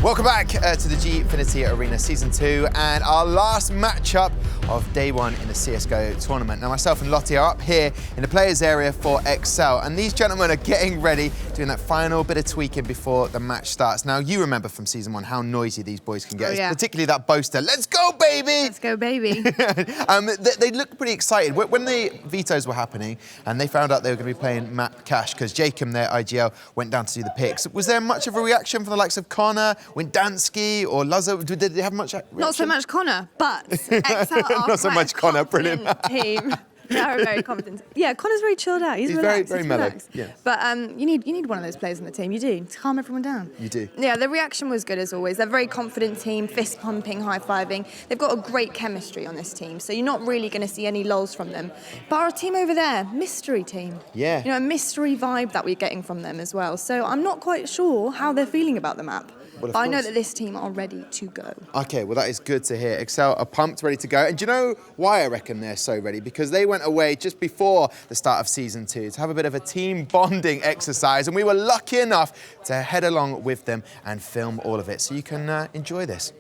Welcome back to the Gfinity Arena Season 2 and our last matchup of Day 1 in the Csgo tournament. Now, myself and Lottie are up here in the players' area for Excel, and these gentlemen are getting ready, doing that final bit of tweaking before the match starts. Now, you remember from Season 1 how noisy these boys can get, particularly that boaster. Let's go, baby! Let's go, baby. They looked pretty excited. When the vetoes were happening and they found out they were going to be playing Map Cash, because Jacob, their IGL, went down to do the picks, was there much of a reaction from the likes of Connor, Windansky or Lazo? Did they have much reaction? Not so much Connor, but Excel are not so much Connor, brilliant team. They're very confident. Yeah, Connor's very chilled out. He's relaxed. very mellow. Yeah. But you need one of those players in the team. You do, to calm everyone down. You do. Yeah, the reaction was good as always. They're a very confident team, fist pumping, high fiving. They've got a great chemistry on this team, so you're not really going to see any lulls from them. But our team over there, mystery team. Yeah. You know, a mystery vibe that we're getting from them as well. So I'm not quite sure how they're feeling about the map. But I know that this team are ready to go. Okay, well, that is good to hear. Excel are pumped, ready to go. And do you know why I reckon they're so ready? Because they went away just before the start of Season 2 to have a bit of a team bonding exercise. And we were lucky enough to head along with them and film all of it. So you can enjoy this.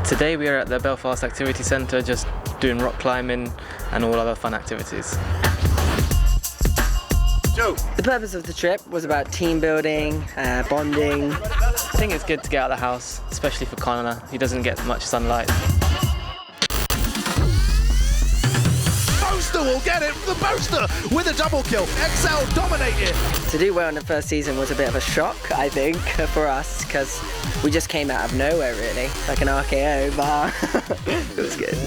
Today we are at the Belfast Activity Centre just doing rock climbing and all other fun activities. The purpose of the trip was about team building, bonding. I think it's good to get out of the house, especially for Connor. He doesn't get much sunlight. Boaster will get it, the Boaster with a double kill. Excel dominated. To do well in the first season was a bit of a shock, I think, for us, because we just came out of nowhere, really, like an RKO, but it was good.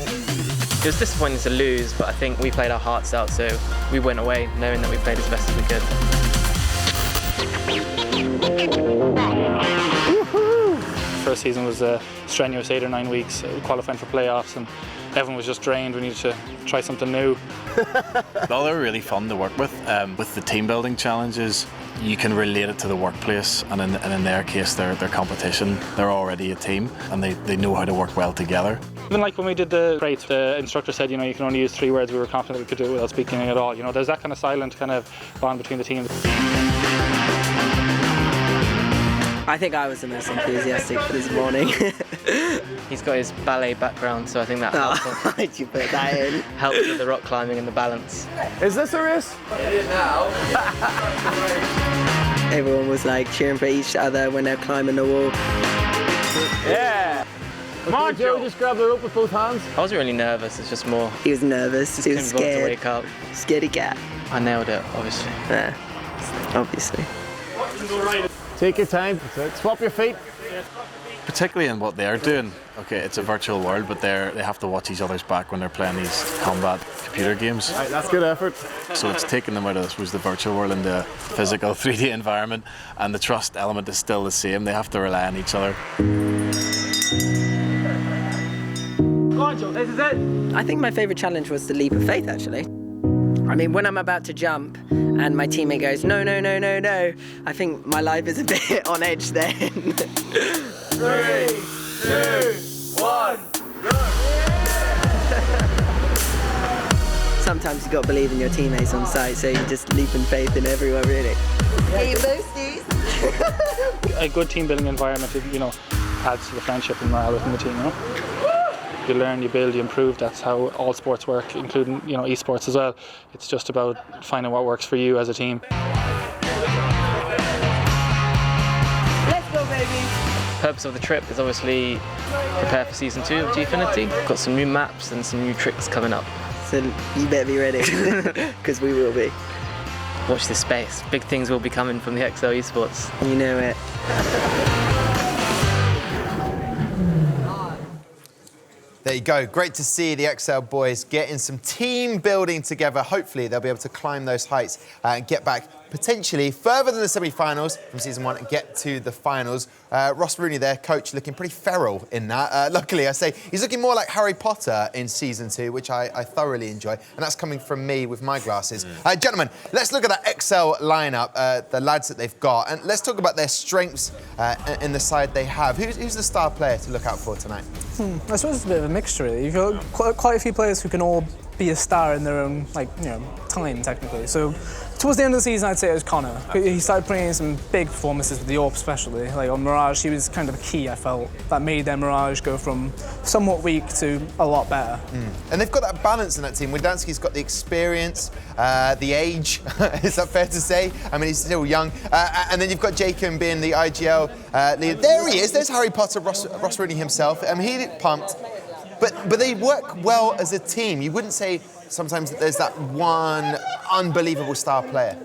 It was disappointing to lose, but I think we played our hearts out, so we went away knowing that we played as best as we could. First season was a strenuous 8 or 9 weeks, qualifying for playoffs, and everyone was just drained. We needed to try something new. Well, they were really fun to work with. With the team building challenges, you can relate it to the workplace, and in their case, their competition, they're already a team, and they know how to work well together. Even like when we did the rates, the instructor said, you know, you can only use 3 words. We were confident we could do it without speaking at all. You know, there's that kind of silent kind of bond between the teams. I think I was the most enthusiastic for this morning. He's got his ballet background, so I think that helps. Why'd you put that in? Helps with the rock climbing and the balance. Is this a race? It is now. Everyone was like cheering for each other when they're climbing the wall. Yeah. Come on, Joe, just grab the rope with both hands. I wasn't really nervous, it's just more... He was nervous, he was scared. To wake up. Scaredy cat. I nailed it, obviously. Yeah, obviously. Take your time, swap your feet. Particularly in what they're doing. Okay, it's a virtual world, but they have to watch each other's back when they're playing these combat computer games. Right, that's good effort. So it's taking them out of, I suppose, the virtual world into a physical 3D environment, and the trust element is still the same. They have to rely on each other. Go on, Joe, this is it. I think my favourite challenge was the leap of faith, actually. I mean, when I'm about to jump and my teammate goes, no, no, no, no, no, I think my life is a bit on edge then. 3, 2, 1, go! Sometimes you've got to believe in your teammates on site, so you just leap in faith in everyone, really. Hey, boasties! A good team building environment, you know, adds to the friendship and morale within the team, you know. You learn, you build, you improve. That's how all sports work, including, you know, esports as well. It's just about finding what works for you as a team. Let's go, baby! The purpose of the trip is obviously prepare for Season 2 of Gfinity. Got some new maps and some new tricks coming up. So you better be ready, because we will be. Watch this space. Big things will be coming from the Excel esports. You know it. There you go. Great to see the Excel boys getting some team building together. Hopefully, they'll be able to climb those heights and get back potentially further than the semi-finals from Season 1 and get to the finals. Ross Rooney, their coach, looking pretty feral in that. Luckily, I say, he's looking more like Harry Potter in Season 2, which I thoroughly enjoy. And that's coming from me with my glasses. Gentlemen, let's look at that Excel lineup, the lads that they've got. And let's talk about their strengths in the side they have. Who's the star player to look out for tonight? I suppose it's a bit of a mixture, really. You've got quite a few players who can all be a star in their own, time, technically. So Towards the end of the season, I'd say it was Connor. He started putting in some big performances with the AWP especially. Like on Mirage, he was kind of the key, I felt, that made their Mirage go from somewhat weak to a lot better. And they've got that balance in that team. Widanski's got the experience, the age, is that fair to say? I mean, he's still young. And then you've got Jacob being the IGL leader. There he is, there's Harry Potter, Ross Rooney himself. He looked pumped. But they work well as a team. You wouldn't say sometimes that there's that one unbelievable star player.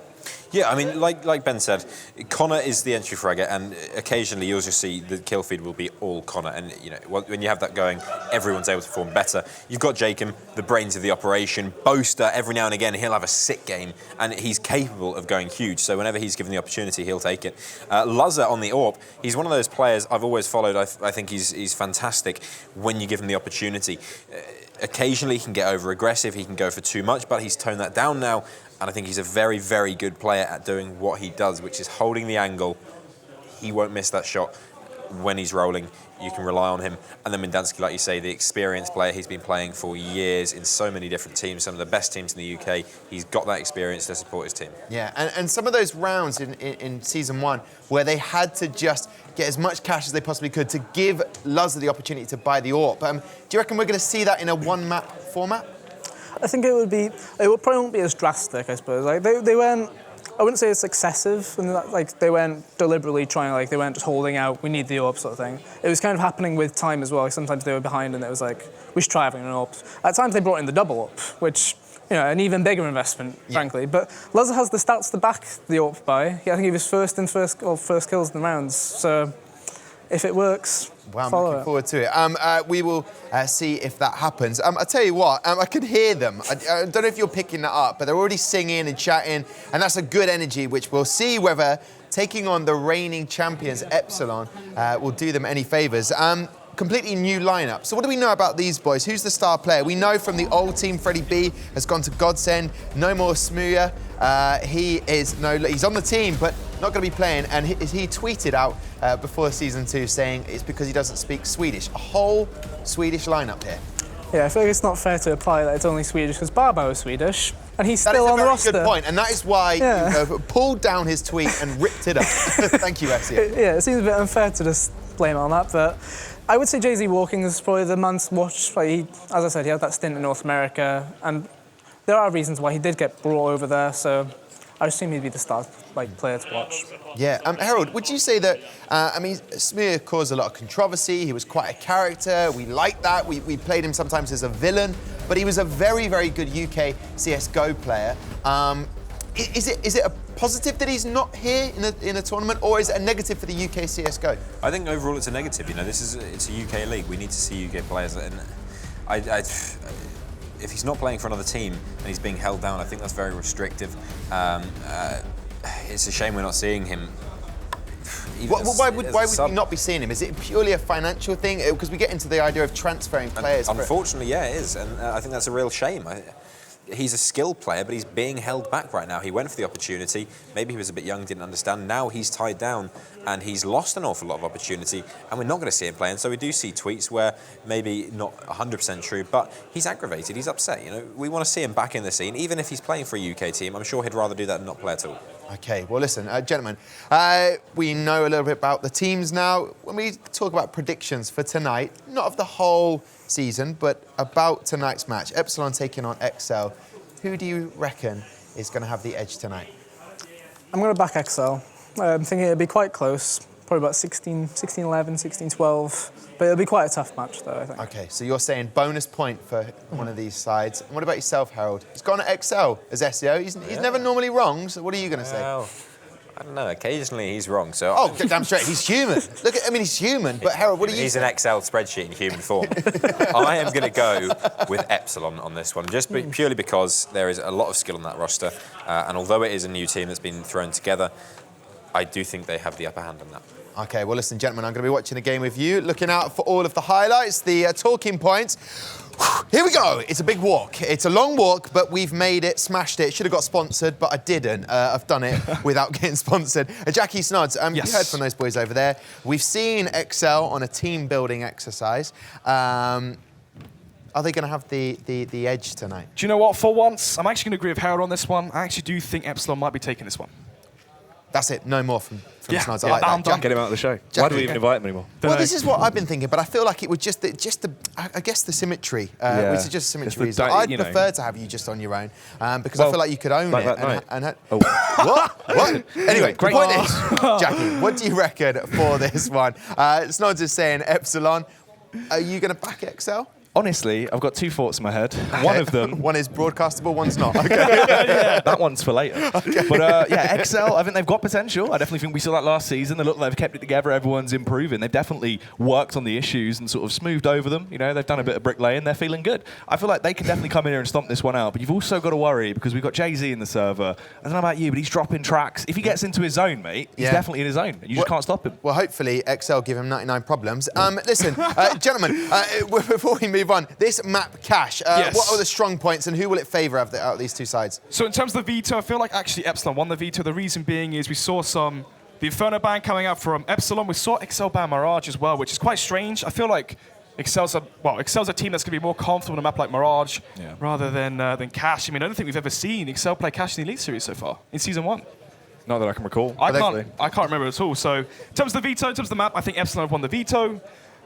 Yeah, I mean, like Ben said, Connor is the entry fragger, and occasionally you'll just see the kill feed will be all Connor. And you know, when you have that going, everyone's able to perform better. You've got Jacob, the brains of the operation, boaster. Every now and again, he'll have a sick game, and he's capable of going huge. So whenever he's given the opportunity, he'll take it. Luzza on the AWP, he's one of those players I've always followed. I think he's fantastic when you give him the opportunity. Occasionally, he can get over-aggressive, he can go for too much, but he's toned that down now, and I think he's a very, very good player at doing what he does, which is holding the angle. He won't miss that shot when he's rolling. You can rely on him. And then Widanski, like you say, the experienced player, he's been playing for years in so many different teams, some of the best teams in the UK. He's got that experience to support his team. Yeah, and some of those rounds in Season 1 where they had to just get as much cash as they possibly could to give Luzza the opportunity to buy the AWP. Do you reckon we're going to see that in a one-map format? I think it would probably won't be as drastic, I suppose. Like they weren't, I wouldn't say it's excessive, and like they weren't deliberately trying, like they weren't just holding out, we need the AWP sort of thing. It was kind of happening with time as well. Like sometimes they were behind and it was like, we should try having an AWP. At times they brought in the double AWP, which, you know, an even bigger investment, frankly. But Luzza has the stats to back the AWP by. I think he was first kills in the rounds. So if it works, Well, I'm follow looking it. forward to it. We will see if that happens. I tell you what, I could hear them. I don't know if you're picking that up, but they're already singing and chatting, and that's a good energy, which we'll see whether taking on the reigning champions, Epsilon, will do them any favours. Completely new lineup. So what do we know about these boys? Who's the star player? We know from the old team, Freddie B has gone to Godsend. No more Smuya. He's on the team, but not going to be playing. And he tweeted out before Season 2 saying it's because he doesn't speak Swedish. A whole Swedish lineup here. Yeah, I feel like it's not fair to apply that it's only Swedish because Barbo is Swedish and he's still on the roster. That is a very good point, and that is why you pulled down his tweet and ripped it up. Thank you, Essia. Yeah, it seems a bit unfair to just blame it on that, but I would say Jay-Z Walking is probably the month's watch. Like as I said, he had that stint in North America, and there are reasons why he did get brought over there, so I assume he'd be the star player to watch. Yeah, Harold, would you say that, Smear caused a lot of controversy, he was quite a character, we liked that, we played him sometimes as a villain, but he was a very, very good UK CSGO player. Is it a positive that he's not here in a tournament, or is it a negative for the UK CSGO? I think overall it's a negative. You know, it's a UK league. We need to see UK players, and if he's not playing for another team and he's being held down, I think that's very restrictive. It's a shame we're not seeing him. Why would we not be seeing him? Is it purely a financial thing? Because we get into the idea of transferring players. Unfortunately, yeah, it is, and I think that's a real shame. He's a skilled player, but he's being held back right now. He went for the opportunity. Maybe he was a bit young, didn't understand. Now he's tied down, and he's lost an awful lot of opportunity, and we're not going to see him playing. So we do see tweets where maybe not 100% true, but he's aggravated, he's upset. You know, we want to see him back in the scene, even if he's playing for a UK team. I'm sure he'd rather do that than not play at all. Okay, well listen, gentlemen, we know a little bit about the teams now. When we talk about predictions for tonight, not of the whole season, but about tonight's match, Epsilon taking on XL, who do you reckon is going to have the edge tonight? I'm going to back XL. I'm thinking it'll be quite close, probably about 16-11, 16-12, but it'll be quite a tough match though, I think. Okay, so you're saying bonus point for one of these sides. And what about yourself, Harold? He's gone at XL as SEO. He's never normally wrong, so what are you going to say? Well, I don't know, occasionally he's wrong, so... Oh, damn straight, he's human. Look, he's human, but Harold, what are you He's an Excel spreadsheet in human form. I am going to go with Epsilon on this one, just purely because there is a lot of skill on that roster, and although it is a new team that's been thrown together, I do think they have the upper hand on that. Okay, well, listen, gentlemen, I'm going to be watching the game with you, looking out for all of the highlights, the talking points. Here we go. It's a big walk. It's a long walk, but we've made it, smashed it. Should have got sponsored, but I didn't. I've done it without getting sponsored. Jackie Snods, yes. You heard from those boys over there. We've seen XL on a team-building exercise. Are they going to have the edge tonight? Do you know what? For once, I'm actually going to agree with Harold on this one. I actually do think Epsilon might be taking this one. That's it. No more from Snods. I Yeah, like I'm that. done. Get him out of the show. Jackie, Why do we even invite him anymore? Well, this is what I've been thinking, but I feel like it would just the I guess the symmetry, which is just symmetry. I'd prefer to have you just on your own because I feel like you could own like it. that And what? Anyway, the point is, Jackie, what do you reckon for this one? Snods is saying Epsilon. Are you going to back Excel? Honestly, I've got two thoughts in my head. Okay. One of them... One is broadcastable, one's not. Okay. That one's for later. Okay. But yeah, Excel, I think they've got potential. I definitely think we saw that last season. They look like they've kept it together. Everyone's improving. They've definitely worked on the issues and sort of smoothed over them. You know, they've done a bit of bricklaying. They're feeling good. I feel like they can definitely come in here and stomp this one out. But you've also got to worry because we've got Jay-Z in the server. I don't know about you, but he's dropping tracks. If he gets into his zone, mate, he's definitely in his zone. You just can't stop him. Well, hopefully, Excel give him 99 problems. Listen, gentlemen, before we move on, this map Cash, what are the strong points and who will it favour out of these two sides? So in terms of the veto, I feel like actually Epsilon won the veto. The reason being is we saw the Inferno ban coming out from Epsilon. We saw Excel ban Mirage as well, which is quite strange. I feel like Excel's a team that's going to be more comfortable in a map like Mirage rather than Cash. I mean, I don't think we've ever seen Excel play Cash in the Elite Series so far in Season 1. Not that I can recall. I can't remember at all. So in terms of the veto, in terms of the map, I think Epsilon have won the veto.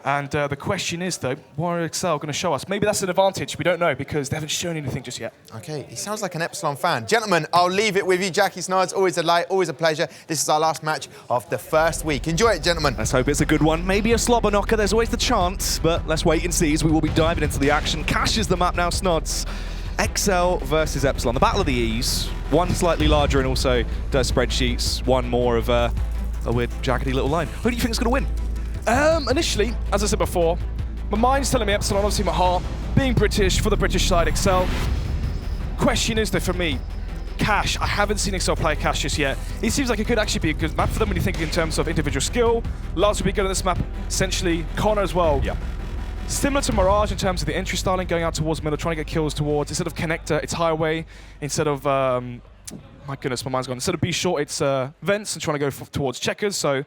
And the question is, though, what are Excel going to show us? Maybe that's an advantage. We don't know because they haven't shown anything just yet. Okay, he sounds like an Epsilon fan. Gentlemen, I'll leave it with you. Jackie Snods, always a delight, always a pleasure. This is our last match of the first week. Enjoy it, gentlemen. Let's hope it's a good one. Maybe a slobber knocker. There's always the chance, but let's wait and see as we will be diving into the action. Cash is the map now, Snods. Excel versus Epsilon. The Battle of the E's. One slightly larger and also does spreadsheets. One more of a weird jaggedy little line. Who do you think is going to win? Initially, as I said before, my mind's telling me Epsilon, obviously my heart, being British, for the British side, Excel. Question is, though, for me, Cash. I haven't seen Excel play Cash just yet. It seems like it could actually be a good map for them when you think in terms of individual skill. Lars would be good on this map, essentially. Connor as well. Yeah. Similar to Mirage in terms of the entry styling, going out towards middle, trying to get kills towards, instead of connector, it's highway. Instead of, my goodness, my mind's gone. Instead of B short, it's vents and trying to go towards checkers. So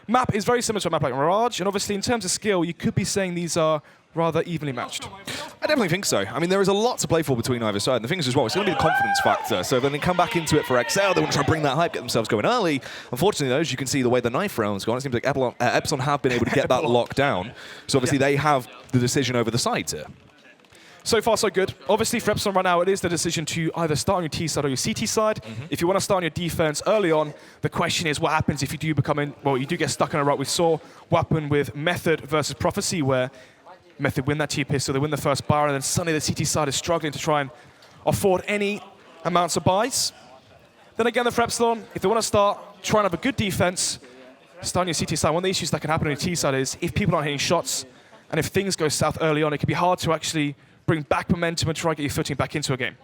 map is very similar to a map like Mirage, and obviously in terms of skill, you could be saying these are rather evenly matched. I definitely think so. I mean, there is a lot to play for between either side, and the thing is as well, it's going to be the confidence factor. So then they come back into it for Excel, they want to try and bring that hype, get themselves going early. Unfortunately, though, as you can see the way the knife round's gone, it seems like Epsilon have been able to get that locked down. So obviously they have the decision over the sides here. So far, so good. Obviously, for Epsilon right now, it is the decision to either start on your T side or your CT side. If you want to start on your defense early on, the question is what happens if you do you do get stuck in a rut. We saw what happened with Method versus Prophecy, where Method win that T-pistol, they win the first bar, and then suddenly the CT side is struggling to try and afford any amounts of buys. Then again, for Epsilon, if they want to start trying to have a good defense, start on your CT side. One of the issues that can happen on your T side is if people aren't hitting shots, and if things go south early on, it can be hard to actually bring back momentum and try and get your footing back into a game.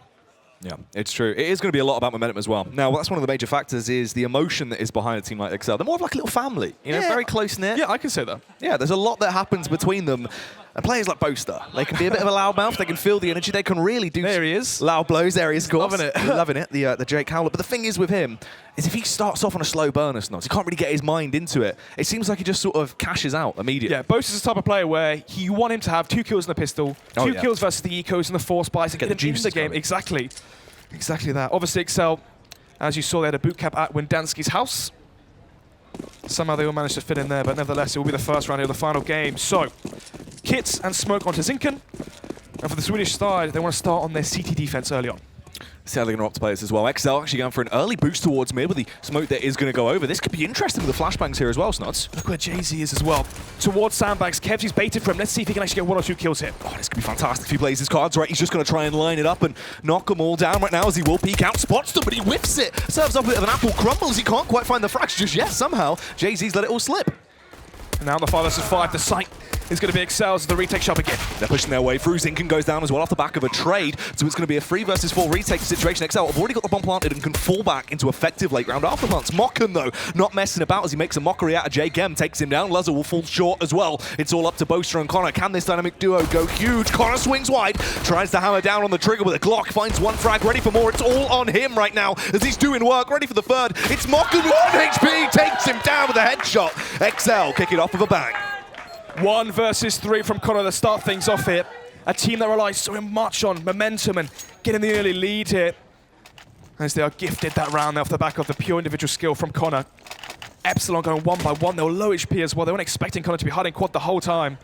Yeah, it's true. It is going to be a lot about momentum as well. Now, that's one of the major factors is the emotion that is behind a team like Excel. They're more of like a little family, you know, very close-knit. Yeah, I can say that. Yeah, there's a lot that happens between them. And players like Boaster, they can be a bit of a loudmouth. They can feel the energy. They can really do there he is. Loud blows. There he is, of course. Loving it. Loving it, the Jake Howlett. But the thing is with him, is if he starts off on a slow burner, Snods, he can't really get his mind into it. It seems like he just sort of cashes out immediately. Yeah, Boaster's the type of player where you want him to have 2 kills in the pistol, 2 kills versus the ecos and the 4 spies and get him into the game. Exactly. Exactly that. Obviously, Excel, as you saw, they had a boot camp at Windansky's house. Somehow they all managed to fit in there, but nevertheless, it will be the first round of the final game. So, Kits and Smoke onto Zinken. And for the Swedish side, they want to start on their CT defense early on. See how they're going to optimize as well. Excel actually going for an early boost towards mid with the smoke that is going to go over. This could be interesting with the flashbangs here as well, Snods. Look where Jay-Z is as well. Towards sandbags. Kev's baited for him. Let's see if he can actually get 1 or 2 kills here. Oh, this could be fantastic if he plays his cards right. He's just going to try and line it up and knock them all down right now as he will peek out. Spots them, but he whiffs it. Serves up a bit of an apple crumbles. He can't quite find the frags just yet. Somehow, Jay-Z's let it all slip. And now the 5 versus 5. The site is going to be Excel's as the retake shop again. They're pushing their way through. Zinken goes down as well off the back of a trade. So it's going to be a 3 versus 4 retake situation. Excel have already got the bomb planted and can fall back into effective late round afterplants. Mocken, though, not messing about as he makes a mockery out of Jay. Gem takes him down. Luzzer will fall short as well. It's all up to Boaster and Connor. Can this dynamic duo go huge? Connor swings wide, tries to hammer down on the trigger with a Glock, finds 1 frag, ready for more. It's all on him right now as he's doing work, ready for the 3rd. It's Mocken with 1 HP, takes him down with a headshot. Excel kick it off with a bang. 1 versus 3 from Connor to start things off here. A team that relies so much on momentum and getting the early lead here, as they are gifted that round off the back of the pure individual skill from Connor. Epsilon going 1 by 1. They were low HP as well. They weren't expecting Connor to be hiding quad the whole time.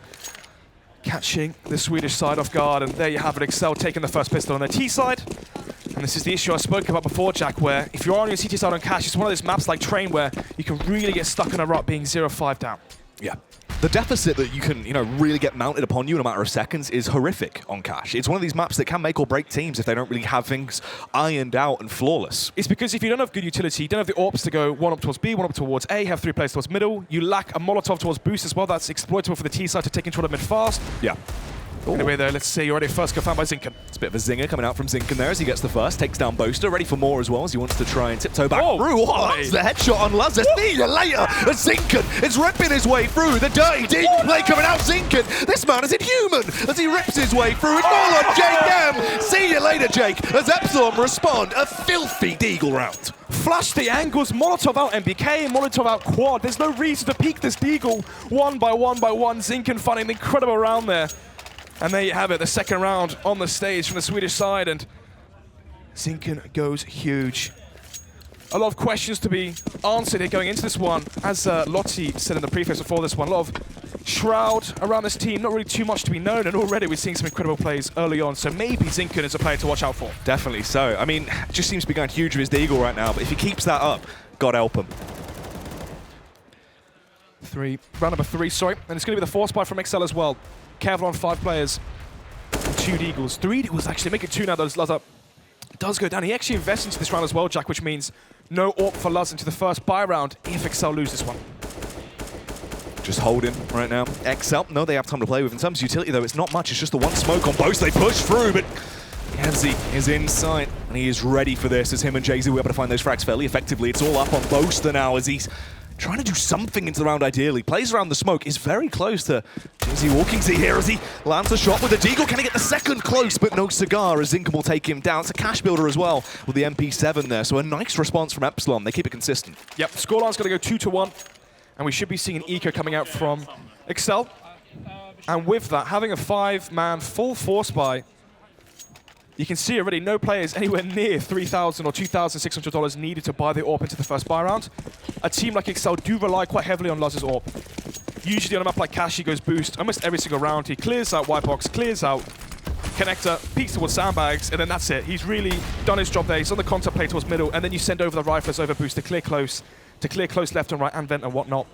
Catching the Swedish side off guard, and there you have it. Excel taking the first pistol on their T side. And this is the issue I spoke about before, Jack, where if you're on your CT side on Cash, it's one of those maps like Train where you can really get stuck in a rut being 0-5 down. Yeah. The deficit that you can, really get mounted upon you in a matter of seconds is horrific on Cash. It's one of these maps that can make or break teams if they don't really have things ironed out and flawless. It's because if you don't have good utility, you don't have the AWPs to go one up towards B, one up towards A, have 3 players towards middle, you lack a Molotov towards boost as well. That's exploitable for the T side to take control of mid fast. Yeah. Anyway, there, let's see. You're ready. First go found by Zinken. It's a bit of a zinger coming out from Zinken there as he gets the first, takes down Boaster, ready for more as well as he wants to try and tiptoe back through. Oh, that's the headshot on Lazar. See you later. Zinken is ripping his way through. The dirty deagle play coming out. Zinken, this man is inhuman as he rips his way through. It's all on Jake M. See you later, Jake, as Epsilon respond. A filthy deagle round. Flush the angles, Molotov out MBK, Molotov out quad. There's no reason to peek this deagle. 1 by 1 by 1. Zinken finding an incredible round there. And there you have it, the second round on the stage from the Swedish side, and Zinken goes huge. A lot of questions to be answered here going into this one. As Lottie said in the preface before this one, a lot of shroud around this team, not really too much to be known, and already we're seeing some incredible plays early on, so maybe Zinken is a player to watch out for. Definitely so. I mean, just seems to be going huge with his deagle right now, but if he keeps that up, God help him. Round number 3, sorry, and it's going to be the force buy from Excel as well. Kevlar 5 players, 2 deagles, 3 deagles actually, make it 2 now. Those Lazar does go down. He actually invests into this round as well, Jack, which means no AWP for Luz into the first buy round if Excel lose this one. Just holding right now. Excel, no, they have time to play with. In terms of utility, though, it's not much. It's just the one smoke on both. They push through, but Kevzy is in sight, and he is ready for this as him and Csgo were able to find those frags fairly effectively. It's all up on Boaster now as he's trying to do something into the round ideally. Plays around the smoke, is very close to G walking Z here as he lands a shot with the deagle. Can he get the second close? But no cigar as Zinken will take him down. It's a cash builder as well with the MP7 there. So a nice response from Epsilon. They keep it consistent. Yep, scoreline's going to go 2-1. And we should be seeing an eco coming out from Excel. And with that, having a 5-man full force buy, you can see already no players anywhere near $3,000 or $2,600 needed to buy the AWP into the first buy round. A team like Excel do rely quite heavily on Luz's AWP. Usually on a map like Cash, he goes boost almost every single round. He clears out white box, clears out connector, peeks towards sandbags, and then that's it. He's really done his job there. He's on the contact play towards middle, and then you send over the rifles over boost to clear close left and right and vent and whatnot.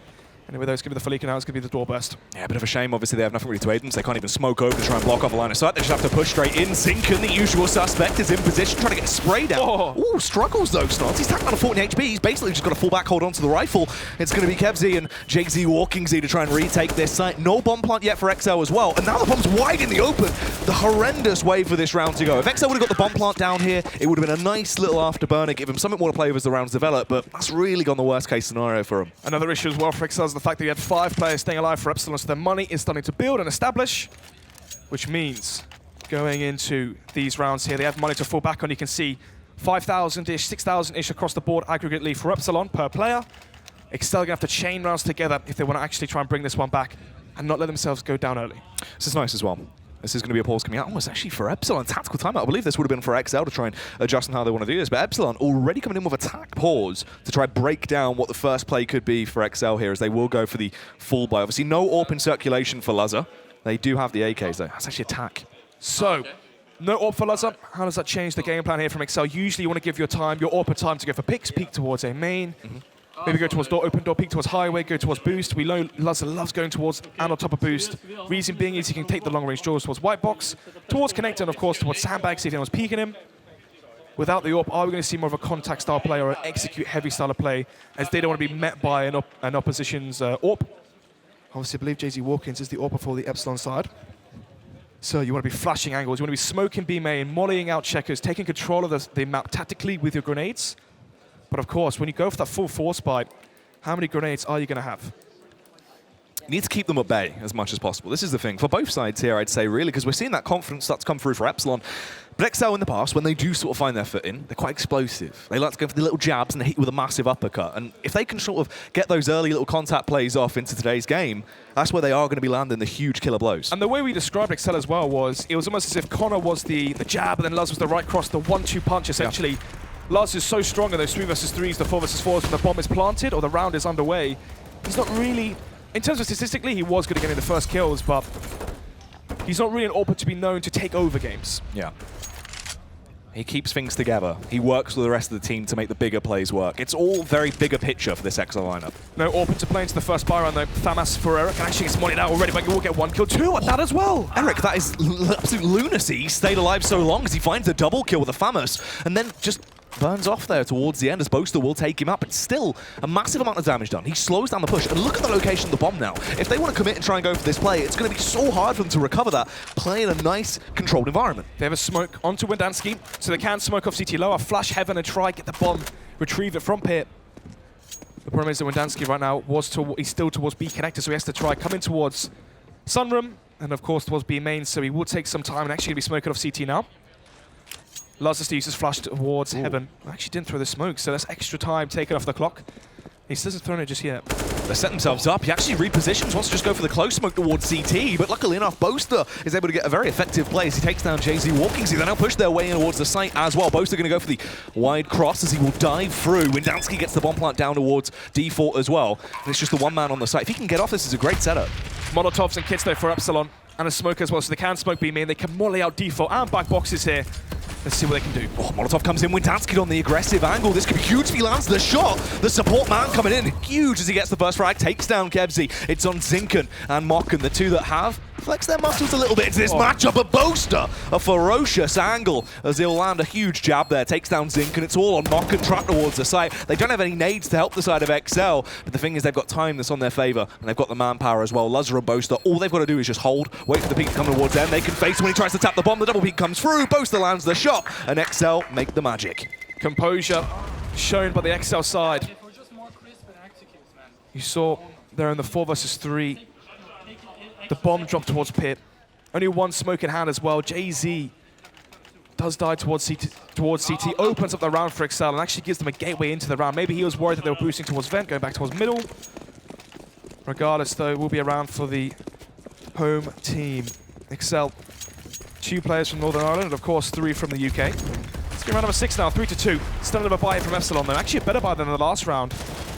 Anyway, those going to be the Felica now, it's going to be the door burst. Yeah, a bit of a shame. Obviously, they have nothing really to aid them, so they can't even smoke over to try and block off a line of sight. They just have to push straight in. Zinken, the usual suspect, is in position, trying to get sprayed out. Oh. Ooh, struggles though, Snots. He's tacked down to 40 HP. He's basically just got a full back hold onto the rifle. It's going to be Kevzy and Jake walking Z to try and retake this site. No bomb plant yet for XL as well. And now the bomb's wide in the open. The horrendous way for this round to go. If XL would have got the bomb plant down here, it would have been a nice little afterburner, give him something more to play with as the rounds develop, but that's really gone the worst case scenario for him. Another issue as well for XL is the fact that he had 5 players staying alive for Epsilon, so their money is starting to build and establish, which means going into these rounds here, they have money to fall back on. You can see 5,000-ish, 6,000-ish across the board aggregately for Epsilon per player. Excel gonna have to chain rounds together if they want to actually try and bring this one back and not let themselves go down early. This is nice as well. This is going to be a pause coming out. Oh, it's actually for Epsilon. Tactical timeout. I believe this would have been for XL to try and adjust on how they want to do this. But Epsilon already coming in with a tack pause to try and break down what the first play could be for XL here, as they will go for the full buy. Obviously, no AWP in circulation for Lazar. They do have the AKs, though. That's actually a tack. So, no AWP for Lazar. How does that change the game plan here from XL? Usually, you want to give your AWP time to go for picks, peek towards a main. Maybe go towards door, open door, peek towards highway, go towards boost. We know Lazar loves going towards and on top of boost. Reason being is he can take the long range draws towards white box, towards connector, and of course towards sandbag, see if anyone's peeking him. Without the AWP, are we going to see more of a contact style play or an execute heavy style of play, as they don't want to be met by an opposition's AWP? Obviously, I believe Jay-Z Walkins is the AWP for the Epsilon side. So you want to be flashing angles, you want to be smoking B main, mollying out checkers, taking control of the map tactically with your grenades. But of course, when you go for that full force buy, how many grenades are you going to have? You need to keep them at bay as much as possible. This is the thing. For both sides here, I'd say, really, because we're seeing that confidence start to come through for Epsilon. But XL in the past, when they do sort of find their footing, they're quite explosive. They like to go for the little jabs and they hit you with a massive uppercut. And if they can sort of get those early little contact plays off into today's game, that's where they are going to be landing the huge killer blows. And the way we described XL as well was, it was almost as if Connor was the jab and then Luz was the right cross, the 1-2 punch essentially. Yeah. Luz is so strong in those 3 versus 3s, the 4 versus 4s when the bomb is planted or the round is underway. He's not really, in terms of statistically, he was good at getting the first kills, but he's not really an AWP to be known to take over games. Yeah. He keeps things together. He works with the rest of the team to make the bigger plays work. It's all very bigger picture for this XL lineup. No AWP to play into the first buy round though. Thamas for Eric, and actually gets moneyed out already, but he will get 1 kill, 2 at that as well. Eric, that is absolute lunacy. He stayed alive so long as he finds the double kill with a Thamas, and then just burns off there towards the end as Boaster will take him up. It's still a massive amount of damage done. He slows down the push, and look at the location of the bomb now. If they want to commit and try and go for this play, it's going to be so hard for them to recover that, play in a nice, controlled environment. They have a smoke onto Windansky, so they can smoke off CT lower, flash heaven and try get the bomb, retrieve it from pit. The problem is that Windansky right now he's still towards B connector, so he has to try coming towards Sunroom, and of course towards B main, so he will take some time and actually be smoking off CT now. Lazarus uses flash towards heaven. Actually didn't throw the smoke, so that's extra time taken off the clock. He still hasn't thrown it just yet. They set themselves up. He actually repositions, wants to just go for the close smoke towards CT, but luckily enough, Boaster is able to get a very effective play as he takes down JZ Walking. They now push their way in towards the site as well. Boaster going to go for the wide cross as he will dive through. Windansky gets the bomb plant down towards D4 as well. And it's just the one man on the site. If he can get off, this is a great setup. Molotovs and kits though for Epsilon, and a smoke as well, so they can smoke B main. They can molly out D4 and back boxes here. Let's see what they can do. Oh, Molotov comes in. Windansky on the aggressive angle. This could be huge if he lands the shot. The support man coming in huge as he gets the first frag. Takes down Kebsy. It's on Zinken and Mokken, the two that have flexed their muscles a little bit into this matchup. But Boaster, a ferocious angle as he'll land a huge jab there. Takes down Zinken. It's all on Mokken, trapped towards the site. They don't have any nades to help the side of XL, but the thing is they've got time that's on their favor, and they've got the manpower as well. Lazar and Boaster, all they've got to do is just hold, wait for the peek to come towards them. They can face when he tries to tap the bomb. The double peek comes through. Boaster lands the shot, and XL make the magic. Composure shown by the XL side. You saw there in the 4 versus 3. The bomb dropped towards pit. Only 1 smoke in hand as well. JZ does die towards CT. Opens up the round for XL and actually gives them a gateway into the round. Maybe he was worried that they were boosting towards vent, going back towards middle. Regardless though, we'll be around for the home team. XL, 2 players from Northern Ireland, and of course 3 from the UK. It's going round number 6 now, 3-2. Still another buy from Epsilon though. Actually a better buy than the last round.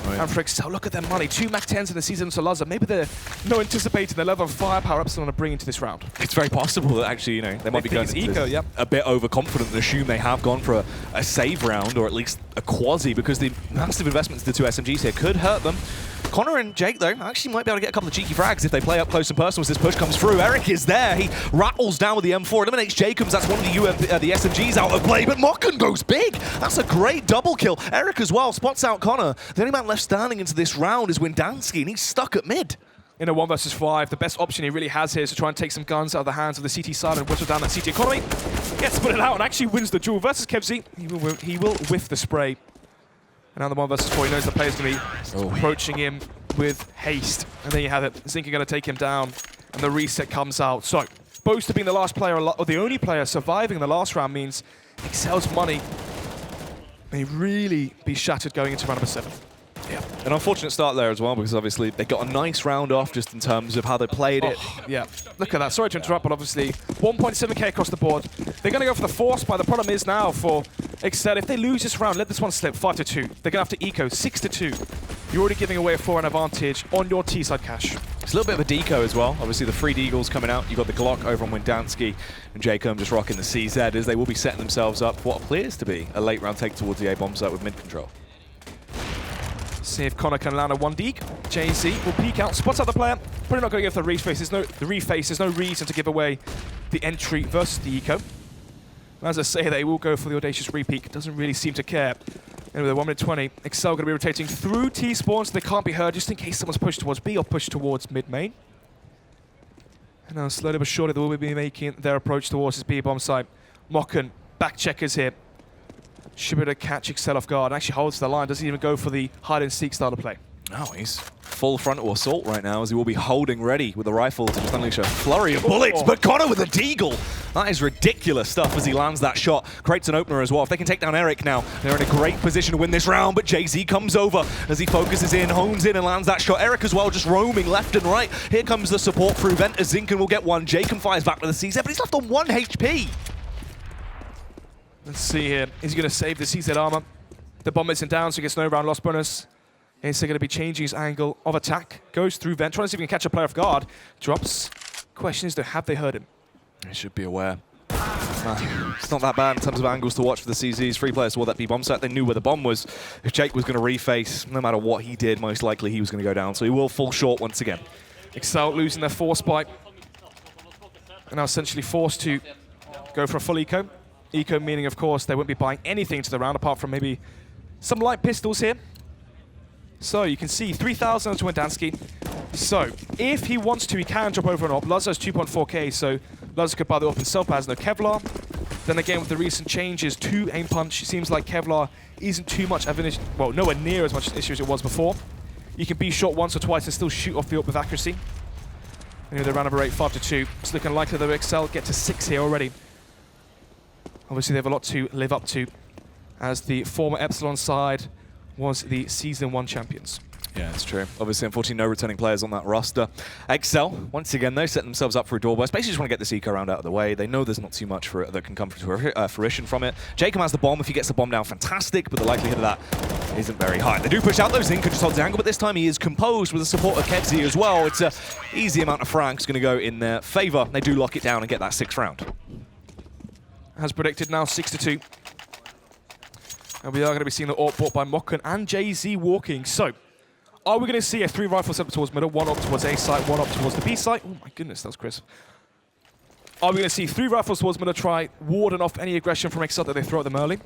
Oh, yeah. And for XL, look at their money. 2 Mac 10s in the season to Lazar. Maybe they're not anticipating the level of firepower Epsilon are bringing to this round. It's very possible that actually, you know, they might be going eco, yep. A bit overconfident and assume they have gone for a save round, or at least a quasi, because the massive investments into the 2 SMGs here could hurt them. Connor and Jake, though, actually might be able to get a couple of cheeky frags if they play up close and personal as this push comes through. Eric is there. He rattles down with the M4, eliminates Jacobs. That's one of the SMGs out of play, but Mokken goes big. That's a great double kill. Eric as well spots out Connor. The only man left standing into this round is Windansky, and he's stuck at mid. In a 1 versus 5, the best option he really has here is to try and take some guns out of the hands of the CT side and whistle down that CT economy. Gets put it out and actually wins the duel versus Kebsy. He will whiff the spray. And now the 1 versus 4, he knows the player's going to be approaching him with haste. And there you have it. Zinker going to take him down, and the reset comes out. So, Boaster being the last player, or the only player surviving the last round, means XL's money may really be shattered going into round number 7. Yeah, an unfortunate start there as well, because obviously they got a nice round off just in terms of how they played it. Yeah, look at that. Sorry to interrupt, but obviously 1.7k across the board. They're going to go for the force buy. The problem is now for XL, if they lose this round, let this one slip 5-2. They're going to have to eco 6-2. You're already giving away a 4-round advantage on your T-side cash. It's a little bit of a deco as well. Obviously the 3 Deagles coming out. You've got the Glock over on Windansky, and Jacob just rocking the CZ as they will be setting themselves up for what appears to be a late round take towards the A-bomb site with mid control. See if Connor can land a 1 deek. JZ will peek out, spots out the player. Probably not going to go for the reface. There's no reason to give away the entry versus the eco. As I say, they will go for the audacious repeat. Doesn't really seem to care. And with a 1:20, XL going to be rotating through T-spawn so they can't be heard, just in case someone's pushed towards B or pushed towards mid-main. And now slowly but surely they will be making their approach towards this B-bomb site. Mokken, back checkers here. Should be able to catch XL off guard. Actually holds the line, doesn't even go for the hide-and-seek style of play. No, he's full frontal assault right now, as he will be holding ready with the rifle to just unleash a flurry of bullets. But Connor with a deagle. That is ridiculous stuff as he lands that shot. Creates an opener as well. If they can take down Eric now, they're in a great position to win this round. But Jay-Z comes over as he focuses in, hones in, and lands that shot. Eric as well, just roaming left and right. Here comes the support through Vent as Zinken will get one. Jacob fires back to the CZ, but he's left on 1 HP. Let's see here. Is he going to save the CZ armor? The bomb isn't down, so he gets no round loss bonus. Is he going to be changing his angle of attack? Goes through Vent, trying to see if he can catch a player off guard. Drops. Question is, though, have they heard him? He should be aware. It's not that bad in terms of angles to watch for the CZs. 3 players toward that B bomb site. They knew where the bomb was. If Jake was going to reface, no matter what he did, most likely he was going to go down. So he will fall short once again. Excel losing their force spike. And now essentially forced to go for a full eco. Eco meaning, of course, they won't be buying anything to the round apart from maybe some light pistols here. So you can see 3,000 to Wendansky. So if he wants to, he can drop over an AWP. Luzza's 2.4k, so Luzza could buy the AWP himself, but has no Kevlar. Then again, with the recent changes to aim punch, it seems like Kevlar isn't too much of an issue, well, nowhere near as much an issue as it was before. You can be shot once or twice and still shoot off the AWP with accuracy. Anyway, the round number 8, 5-2. It's looking likely that Excel get to 6 here already. Obviously, they have a lot to live up to, as the former Epsilon side was the Season 1 champions. Yeah, it's true. Obviously, unfortunately, no returning players on that roster. Excel, once again, they set themselves up for a door burst. Basically, just want to get this eco round out of the way. They know there's not too much for it that can come to fruition from it. Jacob has the bomb. If he gets the bomb down, fantastic, but the likelihood of that isn't very high. They do push out those in, can just hold the angle, but this time he is composed with the support of Kevzi as well. It's an easy amount of frags going to go in their favor. They do lock it down and get that 6th round. As predicted, now 6-2. And we are going to be seeing the AWP bought by Mokken and Jay-Z walking. So, are we going to see a 3 rifle set up towards middle, 1 up towards A site, 1 up towards the B site? Oh my goodness, that was crisp. Are we going to see 3 rifles towards middle, try warding off any aggression from Excel that they throw at them early?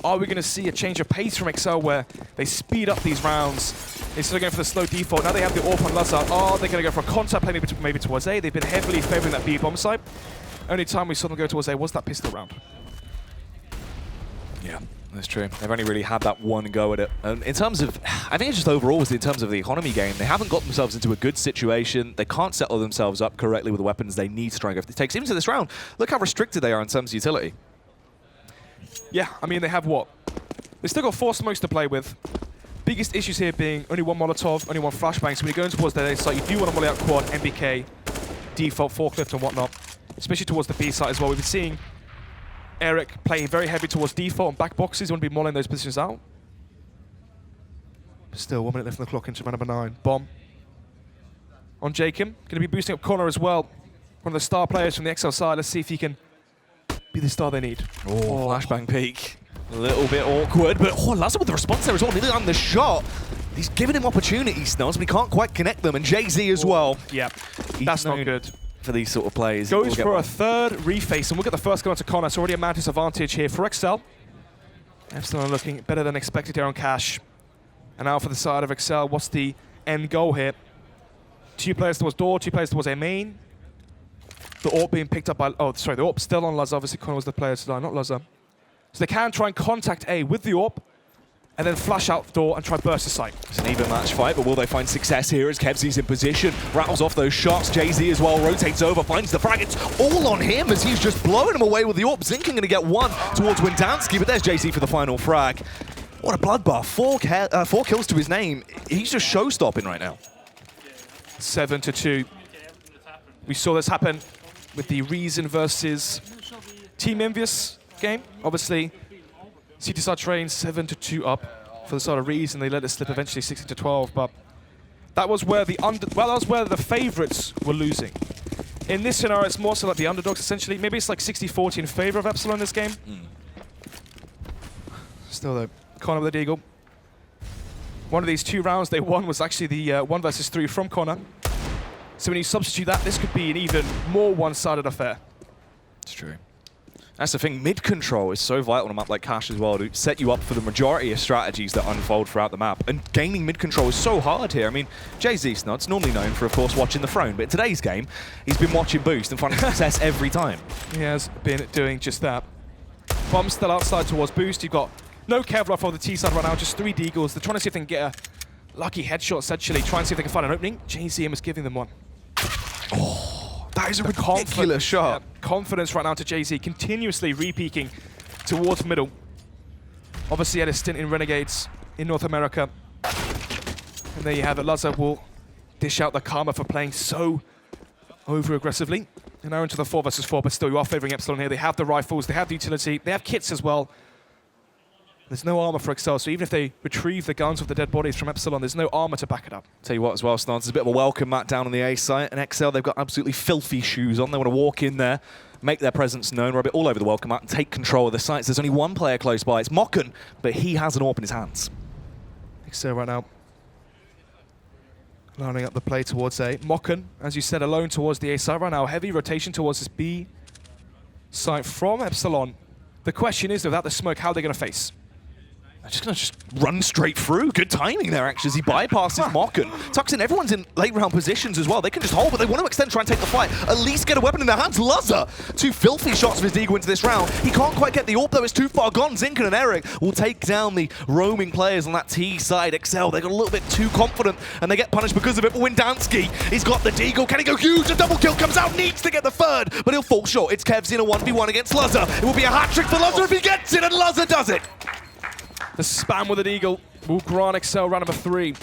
Are we going to see a change of pace from Excel where they speed up these rounds instead of going for the slow default? Now they have the AWP on Lazar. Are they going to go for a contact play maybe towards A? They've been heavily favoring that B bomb site. Only time we saw them go towards A was that pistol round. Yeah, that's true. They've only really had that one go at it. In terms of, I think it's just overall, in terms of the economy game, they haven't got themselves into a good situation. They can't settle themselves up correctly with the weapons they need to try and go for the takes. Even to this round, look how restricted they are in terms of utility. Yeah, I mean, they have what? They've still got 4 smokes to play with. Biggest issues here being only 1 Molotov, only 1 flashbang. So when you're going towards the A site, you do want to molly out quad, MBK, default, forklift and whatnot. Especially towards the B site as well. We've been seeing Eric playing very heavy towards default and back boxes. You want to be mulling those positions out. But still, 1 minute left on the clock into round number 9. Bomb on Jacob. Going to be boosting up corner as well. One of the star players from the XL side. Let's see if he can be the star they need. Oh, flashbang peek. A little bit awkward, but Lazar with the response there as well. Nearly on the shot. He's giving him opportunities, Snows, but he can't quite connect them. And Jay-Z as well. Yeah, that's not good. For these sort of plays. Goes for a 3rd reface, and we'll get the first go into Connor. It's already a Mantis advantage here for Excel. Epsilon looking better than expected here on cash. And now for the side of Excel, what's the end goal here? 2 players towards door, 2 players towards a main. The AWP being picked up by, the AWP still on Lazar. Obviously Connor was the player to die, not Lazar. So they can try and contact A with the AWP, and then flash out the door and try burst the site. It's an even match fight, but will they find success here as Kevzi's in position? Rattles off those shots. Jay-Z as well rotates over, finds the frag. It's all on him as he's just blowing him away with the AWP. Zinken going to get 1 towards Wendansky, but there's Jay-Z for the final frag. What a bloodbath. 4 kills to his name. He's just show-stopping right now. 7-2. We saw this happen with the Reason versus Team Envious game. Obviously, CT trained 7-2 up for the side of Reason. They let it slip eventually 16-12, but that was where the favorites were losing. In this scenario, it's more so like the underdogs essentially. Maybe it's like 60-40 in favor of Epsilon in this game. Still though, Connor with the deagle. One of these 2 rounds they won was actually the 1 versus 3 from Connor. So when you substitute that, this could be an even more one-sided affair. It's true. That's the thing, mid-control is so vital on a map like Cash as well to set you up for the majority of strategies that unfold throughout the map. And gaining mid-control is so hard here. I mean, Jay-Z Snod's normally known for, of course, watching the throne, but in today's game, he's been watching Boost and finding success every time. He has been doing just that. Bomb still outside towards Boost. You've got no Kevlar for the T side right now, just 3 deagles. They're trying to see if they can get lucky headshots, actually. Try and see if they can find an opening. JZM is giving them one. Oh, that is a ridiculous shot. Yeah, confidence right now to JZ, continuously re-peeking towards middle. Obviously had a stint in Renegades in North America. And there you have it. Lazar will dish out the karma for playing so over-aggressively. And now into the 4 versus 4, but still you are favoring Epsilon here. They have the rifles, they have the utility, they have kits as well. There's no armor for Excel, so even if they retrieve the guns of the dead bodies from Epsilon, there's no armor to back it up. Tell you what as well, Stance, there's a bit of a welcome mat down on the A site, and Excel, they've got absolutely filthy shoes on. They want to walk in there, make their presence known, rub it all over the welcome mat, and take control of the sites. There's only one player close by, it's Mokken, but he has an AWP in his hands. Excel right now lining up the play towards A. Mokken, as you said, alone towards the A site right now. Heavy rotation towards this B site from Epsilon. The question is, without the smoke, how are they going to face? They're just going to run straight through. Good timing there, actually, as he bypasses Mokken. Tucks in, everyone's in late round positions as well. They can just hold, but they want to extend, try and take the fight. At least get a weapon in their hands. Lazar, 2 filthy shots of his Deagle into this round. He can't quite get the AWP, though. It's too far gone. Zinken and Eric will take down the roaming players on that T side. Excel, they got a little bit too confident, and they get punished because of it. But Windansky, he's got the Deagle. Can he go huge? A double kill comes out, needs to get the third, but he'll fall short. It's Kevs in a 1v1 against Lazar. It will be a hat-trick for Lazar if he gets it, and Lazar does it. The spam with an Eagle will grant Excel round number 3.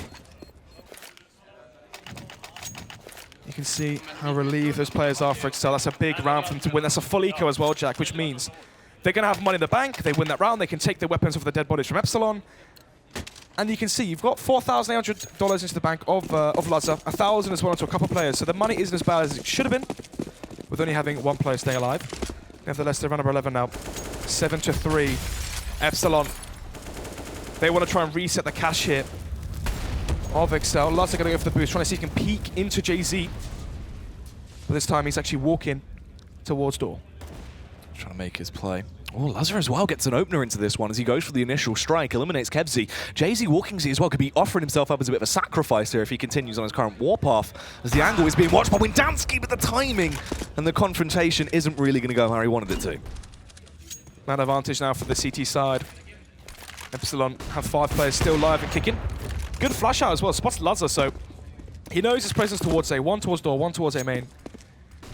You can see how relieved those players are for Excel. That's a big round for them to win. That's a full eco as well, Jack, which means they're going to have money in the bank. They win that round. They can take the weapons of the dead bodies from Epsilon. And you can see you've got $4,800 into the bank of Lazar, 1,000 as well into a couple players. So the money isn't as bad as it should have been, with only having one player staying alive. Nevertheless, they're round number 11 now. 7-3. Epsilon. They want to try and reset the cash here of Excel. Lazar going to go for the boost, trying to see if he can peek into JZ. But this time he's actually walking towards door. Trying to make his play. Oh, Lazar as well gets an opener into this one as he goes for the initial strike, eliminates Kevsy. JZ Walkingsy as well could be offering himself up as a bit of a sacrifice here if he continues on his current warpath, as the angle is being watched by Windansky, but the timing and the confrontation isn't really going to go how he wanted it to. Man advantage now for the CT side. Epsilon have 5 players still live and kicking. Good flash out as well, spots Lazar, so he knows his presence towards A. 1 towards door, 1 towards A main.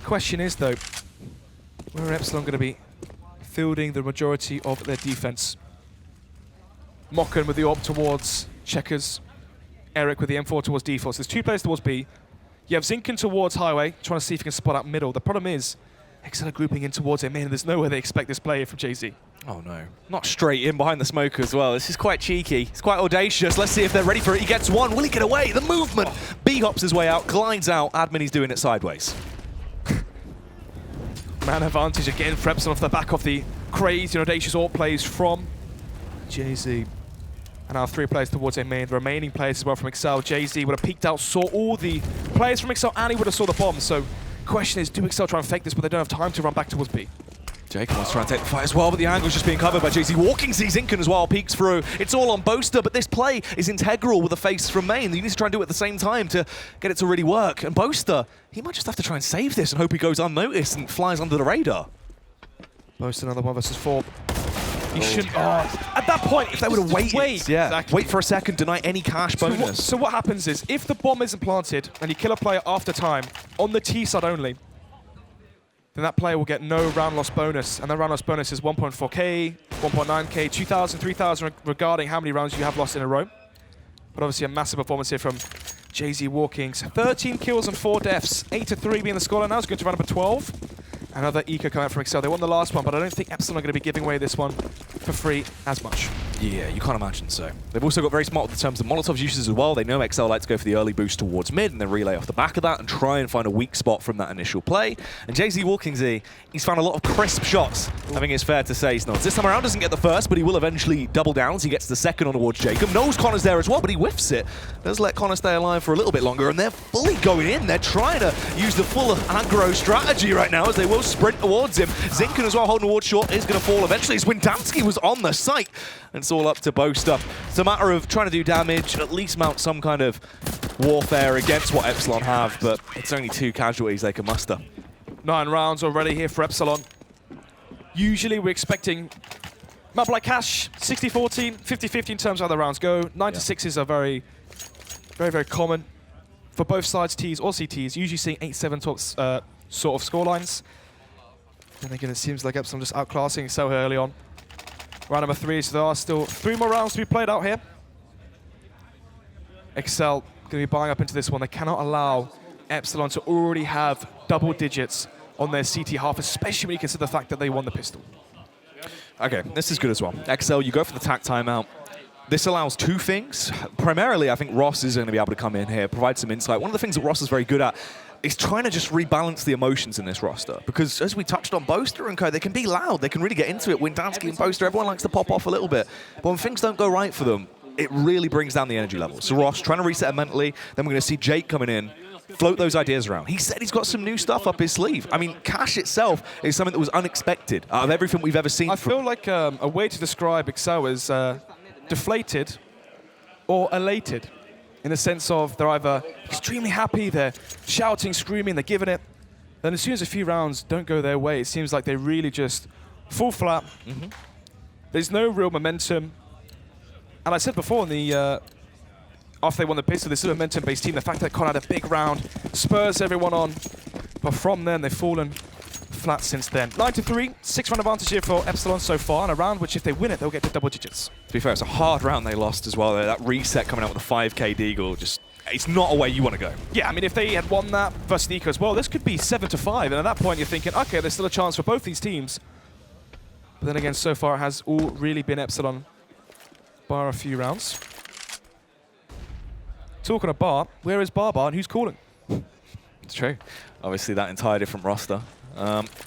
Question is, though, where are Epsilon going to be fielding the majority of their defense? Mokken with the AWP towards Checkers. Eric with the M4 towards D4. So there's 2 players towards B. You have Zinken towards Highway, trying to see if he can spot out middle. The problem is, Excel are grouping in towards A main, and there's no way they expect this play from JZ. Oh no, not straight in behind the smoke as well. This is quite cheeky. It's quite audacious. Let's see if they're ready for it. He gets one. Will he get away? The movement. B hops his way out, glides out. Admin, he's doing it sideways. Man advantage again for Epsilon off the back of the crazy and audacious AWP plays from JZ. And now 3 players towards A main. The remaining players as well from Excel. JZ would have peeked out, saw all the players from Excel, and he would have saw the bomb. So question is, do Excel try and fake this, but they don't have time to run back towards B? Jacob wants to try and take the fight as well, but the angle's just being covered by JZ. Walkingsy, Zinken as well, peeks through. It's all on Boaster, but this play is integral with the face from main. You need to try and do it at the same time to get it to really work. And Boaster, he might just have to try and save this and hope he goes unnoticed and flies under the radar. Boaster another 1 versus 4. He shouldn't. At that point, if they would have waited. Wait for a second, deny any cash bonus. So what happens is, if the bomb isn't planted and you kill a player after time, on the T side only, then that player will get no round loss bonus. And that round loss bonus is 1.4k, 1.9k, 2,000, 3,000 regarding how many rounds you have lost in a row. But obviously a massive performance here from JZ Walkings. 13 kills and 4 deaths. 8-3 being the scoreline now. It's going to round number 12. Another eco coming out from Excel. They won the last one, but I don't think Epsilon are going to be giving away this one for free as much. Yeah, you can't imagine so. They've also got very smart with the terms of Molotov's uses as well. They know Excel like to go for the early boost towards mid and then relay off the back of that and try and find a weak spot from that initial play. And JZ Walkingsy, he's found a lot of crisp shots, I think it's fair to say, Snods. This time around doesn't get the first, but he will eventually double down as he gets the second on towards Jacob. Knows Connor's there as well, but he whiffs it. Does let Connor stay alive for a little bit longer, and they're fully going in. They're trying to use the full aggro strategy right now as they will sprint towards him. Zinken as well holding towards short is going to fall eventually as Windansky was on the site. And it's all up to Boaster. It's a matter of trying to do damage, at least mount some kind of warfare against what Epsilon have, but it's only 2 casualties they can muster. 9 rounds already here for Epsilon. Usually we're expecting map like Cash, 60-14, 50-50 in terms of how the rounds go. 9-6 is a very Very, very common for both sides, Ts or CTs. Usually seeing 8-7 sort of score lines. And again, it seems like Epsilon just outclassing so early on. Round number 3, so there are still 3 more rounds to be played out here. Excel going to be buying up into this one. They cannot allow Epsilon to already have double digits on their CT half, especially when you consider the fact that they won the pistol. Okay, this is good as well. Excel, you go for the tack timeout. This allows 2 things. Primarily, I think Ross is going to be able to come in here, provide some insight. One of the things that Ross is very good at is trying to just rebalance the emotions in this roster. Because as we touched on, Boaster and co, they can be loud. They can really get into it. Windansky and Boaster, everyone likes to pop off a little bit. But when things don't go right for them, it really brings down the energy level. So Ross trying to reset him mentally. Then we're going to see Jake coming in, float those ideas around. He said he's got some new stuff up his sleeve. I mean, Cash itself is something that was unexpected out of everything we've ever seen. I feel like a way to describe Excel is deflated or elated, in the sense of they're either extremely happy, they're shouting, screaming, they're giving it. Then as soon as a few rounds don't go their way, it seems like they really just fall flat. There's no real momentum. And I said before, in the after they won the pistol, this is a momentum-based team. The fact that Con had a big round spurs everyone on. But from then, they've fallen flat since then. 9-3, 6-round advantage here for Epsilon so far, and a round which, if they win it, they'll get to double digits. To be fair, it's a hard round they lost as well. That reset coming out with a 5k Deagle, just, it's not a way you want to go. Yeah, I mean, if they had won that versus Nico as well, this could be 7-5, and at that point, you're thinking, okay, there's still a chance for both these teams. But then again, so far, it has all really been Epsilon, bar a few rounds. Talking of bar, where is Bar and who's calling? It's true. Obviously, that entire different roster.